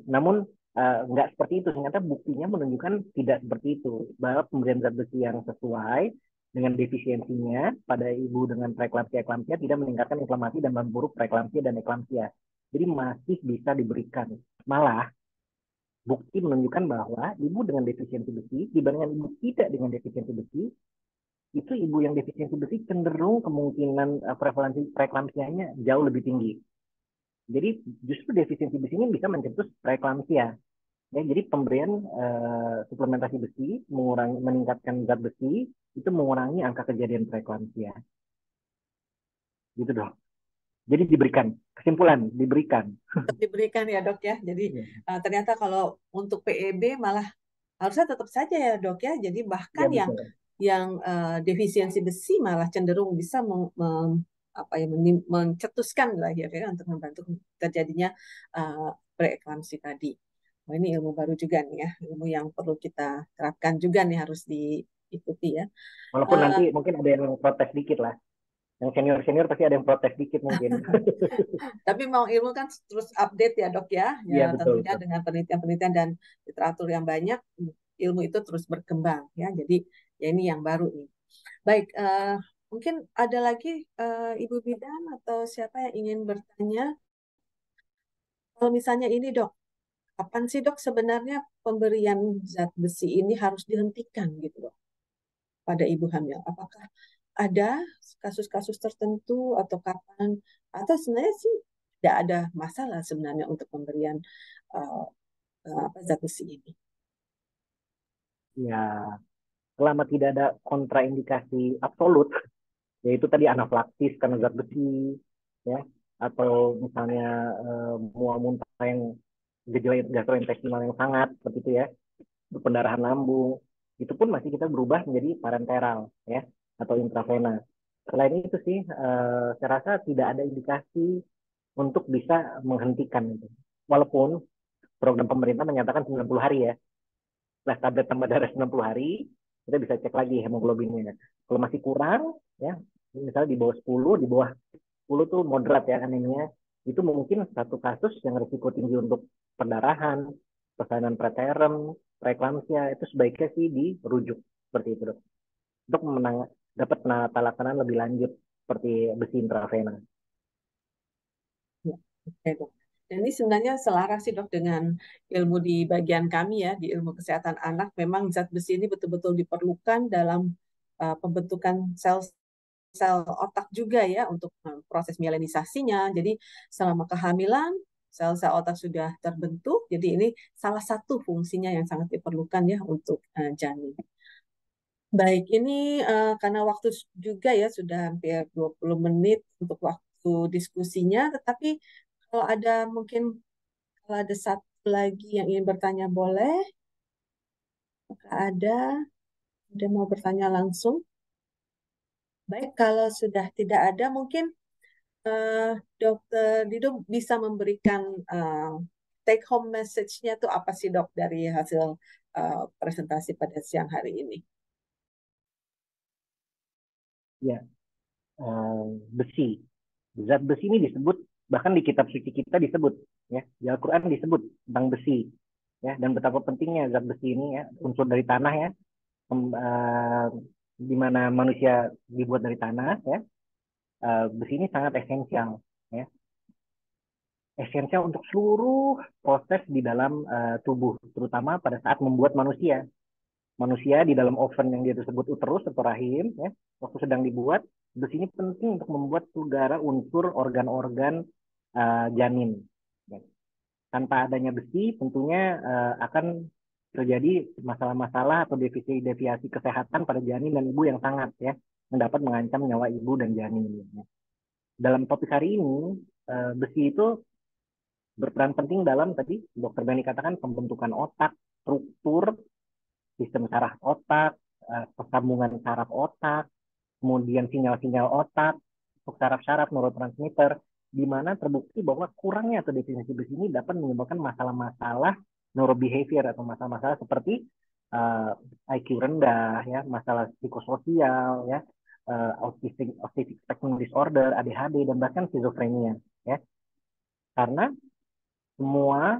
Namun nggak seperti itu. Ternyata buktinya menunjukkan tidak seperti itu. Bahwa pemberian zat besi yang sesuai dengan defisiensinya pada ibu dengan preeklamsia tidak meningkatkan inflamasi dan memburuk preeklamsia dan eklamsia. Jadi masih bisa diberikan. Malah bukti menunjukkan bahwa ibu dengan defisiensi besi dibandingkan ibu tidak dengan defisiensi besi, itu ibu yang defisiensi besi cenderung kemungkinan prevalensi preeklamsianya jauh lebih tinggi. Jadi justru defisiensi besi ini bisa mencetus preeklamsia. Ya, jadi pemberian suplementasi besi meningkatkan zat besi itu mengurangi angka kejadian preeklamsia. Gitu dong. Jadi diberikan kesimpulan, diberikan. Tetap diberikan ya dok ya. Jadi Iya, ternyata kalau untuk PEB malah harusnya tetap saja ya dok ya. Jadi iya, bahkan betul. yang defisiensi besi malah cenderung bisa apa ya, mencetuskan lah ya, untuk membantu terjadinya preeklamsi tadi. Wah, ini ilmu baru juga nih ya, ilmu yang perlu kita terapkan juga nih, harus diikuti ya. Walaupun Eh, nanti mungkin ada yang protes dikit lah. Yang senior-senior pasti ada yang protes dikit mungkin. tapi mau ilmu kan terus update ya dok ya, ya Iya, betul, tentunya betul. dengan penelitian-penelitian dan literatur yang banyak, ilmu itu terus berkembang ya. Jadi ya ini yang baru nih. Baik, mungkin ada lagi Ibu Bidan atau siapa yang ingin bertanya? Kalau misalnya ini dok, kapan sih dok sebenarnya pemberian zat besi ini harus dihentikan gitu dok pada ibu hamil? Apakah ada kasus-kasus tertentu atau kapan? Atau sebenarnya sih tidak ada masalah sebenarnya untuk pemberian uh, zat besi ini? Ya, selama tidak ada kontraindikasi absolut, yaitu tadi anafilaksis karena zat besi, ya, atau misalnya mual muntah yang gejala gastrointestinal yang sangat seperti itu ya, pendarahan lambung, itu pun masih kita berubah menjadi parenteral ya atau intravena. Selain itu sih, saya rasa tidak ada indikasi untuk bisa menghentikan itu. Walaupun program pemerintah menyatakan 90 hari ya, setelah tablet tambah darah 90 hari, kita bisa cek lagi hemoglobinnya. Kalau masih kurang, ya, misalnya di bawah 10, di bawah 10 tuh moderat ya anemia, itu mungkin satu kasus yang risiko tinggi untuk perdarahan, persalinan preterm, preeklamsia, itu sebaiknya sih dirujuk seperti itu dok. Untuk dapat penata laksanaan lebih lanjut seperti besi intravena. Ya, oke dok. Dan ini sebenarnya selaras sih dok dengan ilmu di bagian kami ya, di ilmu kesehatan anak. Memang zat besi ini betul-betul diperlukan dalam pembentukan sel otak juga ya, untuk proses mielinisasinya. Jadi selama kehamilan sel-sel otak sudah terbentuk. Jadi ini salah satu fungsinya yang sangat diperlukan ya untuk janin. Baik, ini karena waktu juga ya sudah hampir 20 menit untuk waktu diskusinya, tetapi kalau ada mungkin, kalau ada satu lagi yang ingin bertanya boleh, maka ada mau bertanya langsung. Baik, kalau sudah tidak ada mungkin Dokter Dido bisa memberikan take home message-nya tuh apa sih dok dari hasil presentasi pada siang hari ini? Ya, besi. Zat besi ini disebut bahkan di kitab suci kita disebut ya, di Al-Qur'an disebut tentang besi ya, dan betapa pentingnya zat besi ini ya, unsur dari tanah ya, di mana manusia dibuat dari tanah ya, besi ini sangat esensial ya, esensial untuk seluruh proses di dalam tubuh, terutama pada saat membuat manusia. Manusia di dalam oven yang dia tersebut uterus atau rahim, ya, waktu sedang dibuat, besi ini penting untuk membuat segala unsur organ-organ janin. Ya. Tanpa adanya besi, tentunya akan terjadi masalah-masalah atau deviasi kesehatan pada janin dan ibu yang sangat ya, yang dapat mengancam nyawa ibu dan janin. Ya. Dalam topik hari ini, besi itu berperan penting dalam tadi dokter Beni katakan pembentukan otak, struktur, sistem saraf otak, persambungan saraf otak, kemudian sinyal-sinyal otak, untuk saraf-saraf neurotransmitter, di mana terbukti bahwa kurangnya atau definisi besi ini dapat menyebabkan masalah-masalah neurobehavior atau masalah-masalah seperti IQ rendah, ya, masalah psikososial, ya, autistic spectrum disorder, ADHD, dan bahkan skizofrenia, ya, karena semua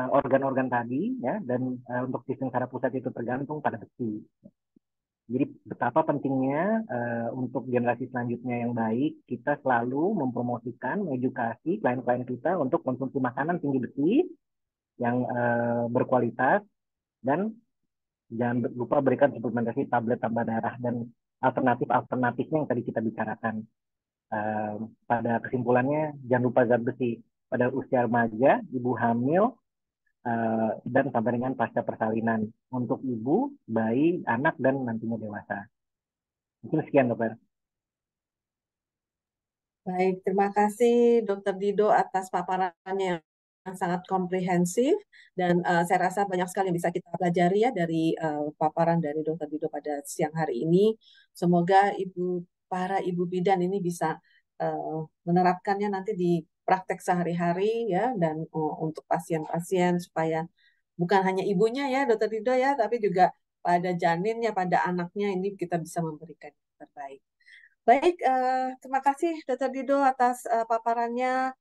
organ-organ tadi ya dan untuk sistem saraf pusat itu tergantung pada besi. Jadi betapa pentingnya untuk generasi selanjutnya yang baik kita selalu mempromosikan, mengedukasi klien-klien kita untuk konsumsi makanan tinggi besi yang berkualitas dan jangan lupa berikan suplementasi tablet tambah darah dan alternatifnya yang tadi kita bicarakan. Pada kesimpulannya jangan lupa zat besi pada usia remaja, ibu hamil, dan sampai dengan pasca persalinan untuk ibu, bayi, anak, dan nantinya dewasa. Mungkin sekian, dokter. Baik, terima kasih Dokter Dido atas paparannya yang sangat komprehensif dan saya rasa banyak sekali yang bisa kita pelajari ya dari paparan dari Dokter Dido pada siang hari ini. Semoga para ibu bidan ini bisa menerapkannya nanti di praktek sehari-hari ya dan untuk pasien-pasien supaya bukan hanya ibunya ya Dokter Dido ya, tapi juga pada janinnya, pada anaknya ini kita bisa memberikan yang terbaik. Baik, terima kasih Dr. Dido atas paparannya.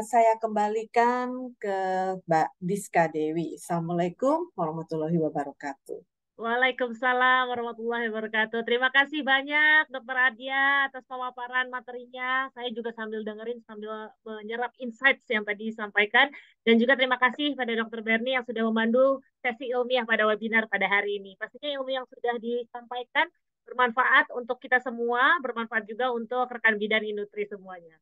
Saya kembalikan ke Mbak Diska Dewi. Assalamualaikum warahmatullahi wabarakatuh. Waalaikumsalam warahmatullahi wabarakatuh. Terima kasih banyak Dokter Adia atas pemaparan materinya. Saya juga sambil dengerin, sambil menyerap insights yang tadi disampaikan. Dan juga terima kasih pada Dokter Berni yang sudah memandu sesi ilmiah pada webinar pada hari ini. Pastinya ilmu yang sudah disampaikan bermanfaat untuk kita semua, bermanfaat juga untuk rekan bidan industri semuanya.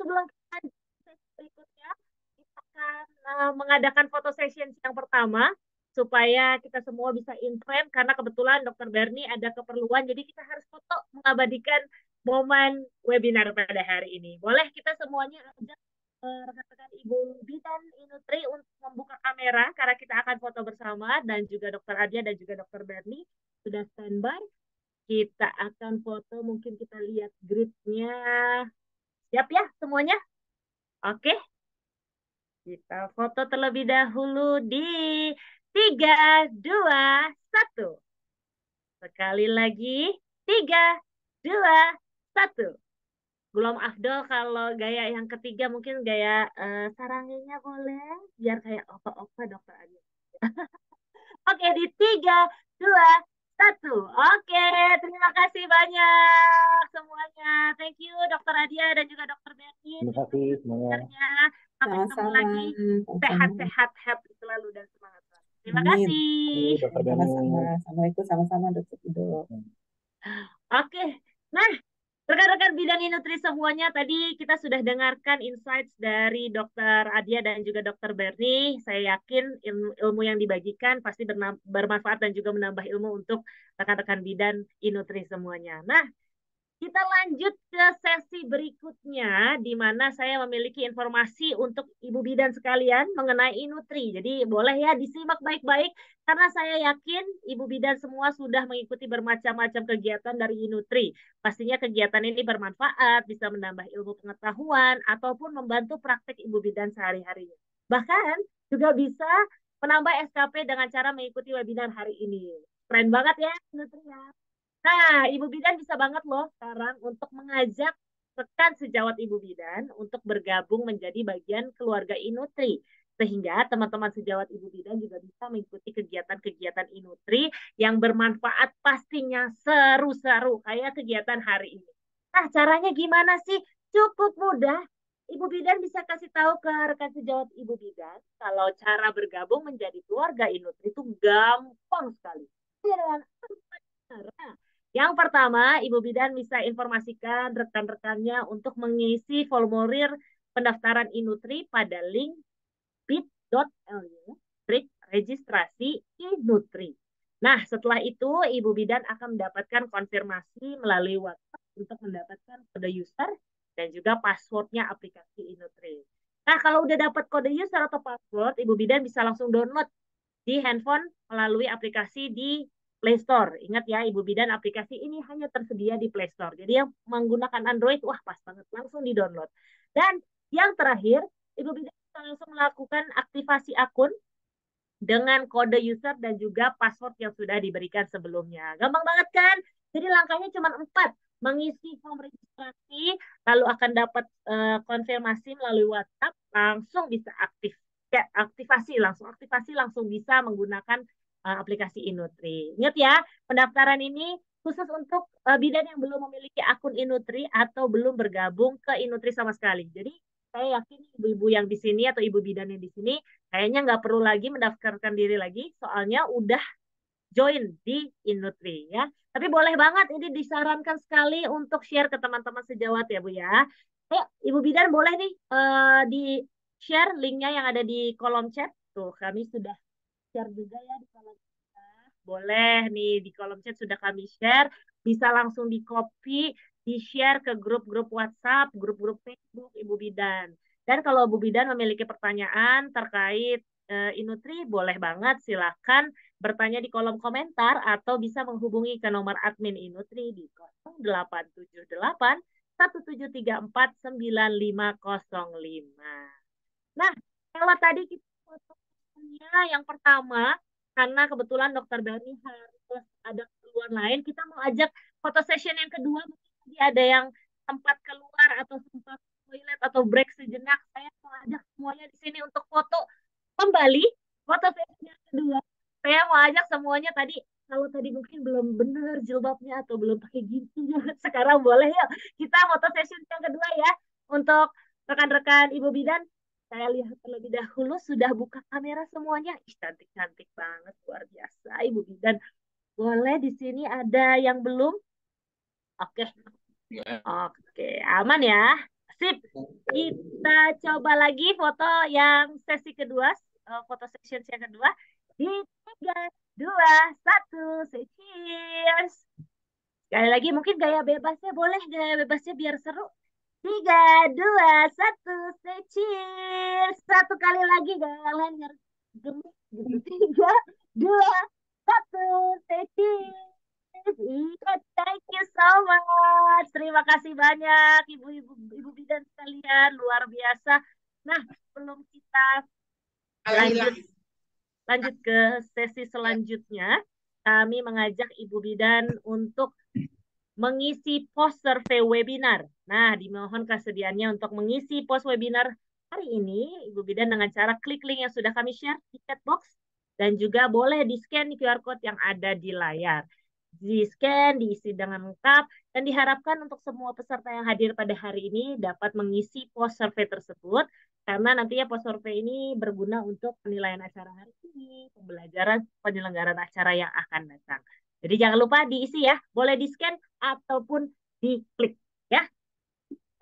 Sebelum kita lanjut ke sesi berikutnya, kita akan mengadakan foto session yang pertama supaya kita semua bisa in frame karena kebetulan Dokter Berni ada keperluan jadi kita harus foto mengabadikan momen webinar pada hari ini. Boleh kita semuanya ajak rekan-rekan Ibu Bidan Industri untuk membuka kamera karena kita akan foto bersama dan juga Dokter Adia dan juga Dokter Berni sudah standby. Kita akan foto, mungkin kita lihat gridnya. Siap ya semuanya? Oke, kita foto terlebih dahulu di 3, 2, 1. Sekali lagi, 3, 2, 1. Belum afdol kalau gaya yang ketiga mungkin gaya saranginya boleh. Biar kayak opa-opa dokter aja. Oke, di 3, 2, 1. Oke, terima kasih banyak semuanya. Thank you Dokter Adia dan juga Dokter Berni. Terima kasih semuanya. Sampai ketemu Sama-sama. lagi. Sehat-sehat, happy selalu dan semangat selalu. Terima Amin. kasih. Dokter Beni. Sama-sama. Assalamualaikum, sama-sama Dr. Dido. Oke, nah rekan-rekan bidan nutri semuanya, tadi kita sudah dengarkan insights dari Dokter Adia dan juga Dokter Berni. Saya yakin ilmu yang dibagikan pasti bermanfaat dan juga menambah ilmu untuk rekan-rekan bidan nutri semuanya. Nah, kita lanjut ke sesi berikutnya, di mana saya memiliki informasi untuk Ibu Bidan sekalian mengenai Inutri. Jadi boleh ya disimak baik-baik, karena saya yakin Ibu Bidan semua sudah mengikuti bermacam-macam kegiatan dari Inutri. Pastinya kegiatan ini bermanfaat, bisa menambah ilmu pengetahuan, ataupun membantu praktek Ibu Bidan sehari-harinya. Bahkan juga bisa menambah SKP dengan cara mengikuti webinar hari ini. Keren banget ya Inutri ya. Nah, Ibu Bidan bisa banget loh sekarang untuk mengajak rekan sejawat Ibu Bidan untuk bergabung menjadi bagian keluarga Inutri. Sehingga teman-teman sejawat Ibu Bidan juga bisa mengikuti kegiatan-kegiatan Inutri yang bermanfaat pastinya seru-seru kayak kegiatan hari ini. Nah, caranya gimana sih? Cukup mudah. Ibu Bidan bisa kasih tahu ke rekan sejawat Ibu Bidan kalau cara bergabung menjadi keluarga Inutri itu gampang sekali. Dengan cara yang pertama, Ibu Bidan bisa informasikan rekan-rekannya untuk mengisi formulir pendaftaran Inutri pada link bit.ly/registrasi Inutri. Nah, setelah itu Ibu Bidan akan mendapatkan konfirmasi melalui WhatsApp untuk mendapatkan kode user dan juga passwordnya aplikasi Inutri. Nah, kalau udah dapat kode user atau password, Ibu Bidan bisa langsung download di handphone melalui aplikasi di Play Store. Ingat ya, Ibu Bidan, aplikasi ini hanya tersedia di Play Store. Jadi yang menggunakan Android, wah pas banget, langsung di-download. Dan yang terakhir, Ibu Bidan bisa langsung melakukan aktivasi akun dengan kode user dan juga password yang sudah diberikan sebelumnya. Gampang banget kan? Jadi langkahnya cuma 4. Mengisi form registrasi, lalu akan dapat konfirmasi melalui WhatsApp, langsung bisa aktif. Ya, aktivasi langsung bisa menggunakan aplikasi Inutri. Ingat ya, pendaftaran ini khusus untuk bidan yang belum memiliki akun Inutri atau belum bergabung ke Inutri sama sekali. Jadi saya yakin ibu-ibu yang di sini atau ibu bidan yang di sini kayaknya nggak perlu lagi mendaftarkan diri lagi, soalnya udah join di Inutri ya. Tapi boleh banget ini disarankan sekali untuk share ke teman-teman sejawat ya Bu ya. Ayo Ibu Bidan boleh nih di share linknya yang ada di kolom chat. Tuh kami sudah share juga ya di kolom chat. Boleh nih di kolom chat sudah kami share. Bisa langsung di copy, di-share ke grup-grup WhatsApp, grup-grup Facebook Ibu Bidan. Dan kalau Ibu Bidan memiliki pertanyaan terkait Inutri, boleh banget silakan bertanya di kolom komentar atau bisa menghubungi ke nomor admin Inutri di 0878 1734 9505. Nah, kalau tadi kita fotonya yang pertama, karena kebetulan Dokter Berni harus ada keperluan lain, kita mau ajak foto session yang kedua. Mungkin tadi ada yang sempat keluar atau sempat toilet atau break sejenak. Saya mau ajak semuanya di sini untuk foto kembali, foto session yang kedua. Saya mau ajak semuanya tadi, kalau tadi mungkin belum benar jilbabnya atau belum pakai gincu, sekarang boleh yuk kita foto session yang kedua ya. Untuk rekan-rekan Ibu Bidan, saya lihat terlebih dahulu sudah buka kamera semuanya. Ih, cantik-cantik banget, luar biasa Ibu Bidan. Boleh di sini ada yang belum? Oke. Oke, aman ya. Sip. Kita coba lagi foto yang sesi kedua, foto session yang kedua. Di 3, 2, 1, say cheers. Sekali lagi mungkin gaya bebasnya boleh, gaya bebasnya biar seru. 3, 2, 1, say cheers. Satu kali lagi kalian biar gemuk gitu. 3, 2, 1, say cheers. Iya, thank you so much. Terima kasih banyak ibu-ibu bidan sekalian, luar biasa. Nah, sebelum kita lanjut ke sesi selanjutnya, kami mengajak Ibu Bidan untuk mengisi post survei webinar. Nah, dimohon kesediaannya untuk mengisi post webinar hari ini, Ibu Bidan, dengan cara klik link yang sudah kami share di chat box, dan juga boleh di-scan QR code yang ada di layar. Di-scan, diisi dengan lengkap, dan diharapkan untuk semua peserta yang hadir pada hari ini dapat mengisi post survei tersebut, karena nantinya post survei ini berguna untuk penilaian acara hari ini, pembelajaran penyelenggaraan acara yang akan datang. Jadi jangan lupa diisi ya, boleh di-scan ataupun diklik ya.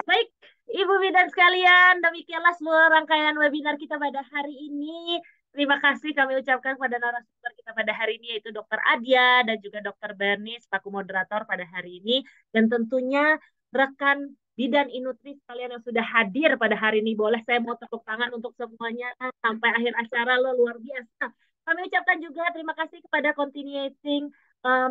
Baik, Ibu Bidan sekalian, demikianlah seluruh rangkaian webinar kita pada hari ini. Terima kasih kami ucapkan kepada narasumber kita pada hari ini, yaitu Dr. Adia dan juga Dr. Berni selaku moderator pada hari ini. Dan tentunya rekan Bidan Inutri sekalian yang sudah hadir pada hari ini. Boleh saya mau tepuk tangan untuk semuanya sampai akhir acara, lo luar biasa. Kami ucapkan juga terima kasih kepada Continuing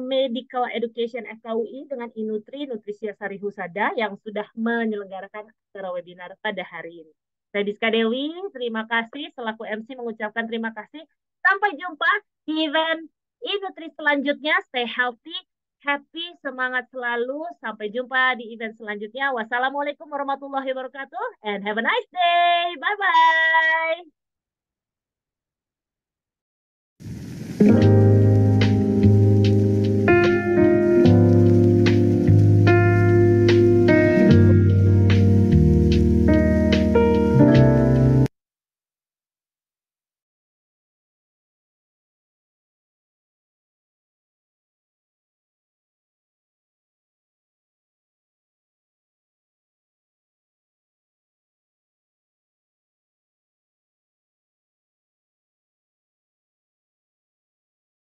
Medical Education FKUI dengan Inutri Nutrisia Sari Husada yang sudah menyelenggarakan acara webinar pada hari ini. Saya Diska Dewi, terima kasih selaku MC mengucapkan terima kasih. Sampai jumpa di event Inutri selanjutnya. Stay healthy, happy, semangat selalu. Sampai jumpa di event selanjutnya. Wassalamualaikum warahmatullahi wabarakatuh and have a nice day. Bye-bye.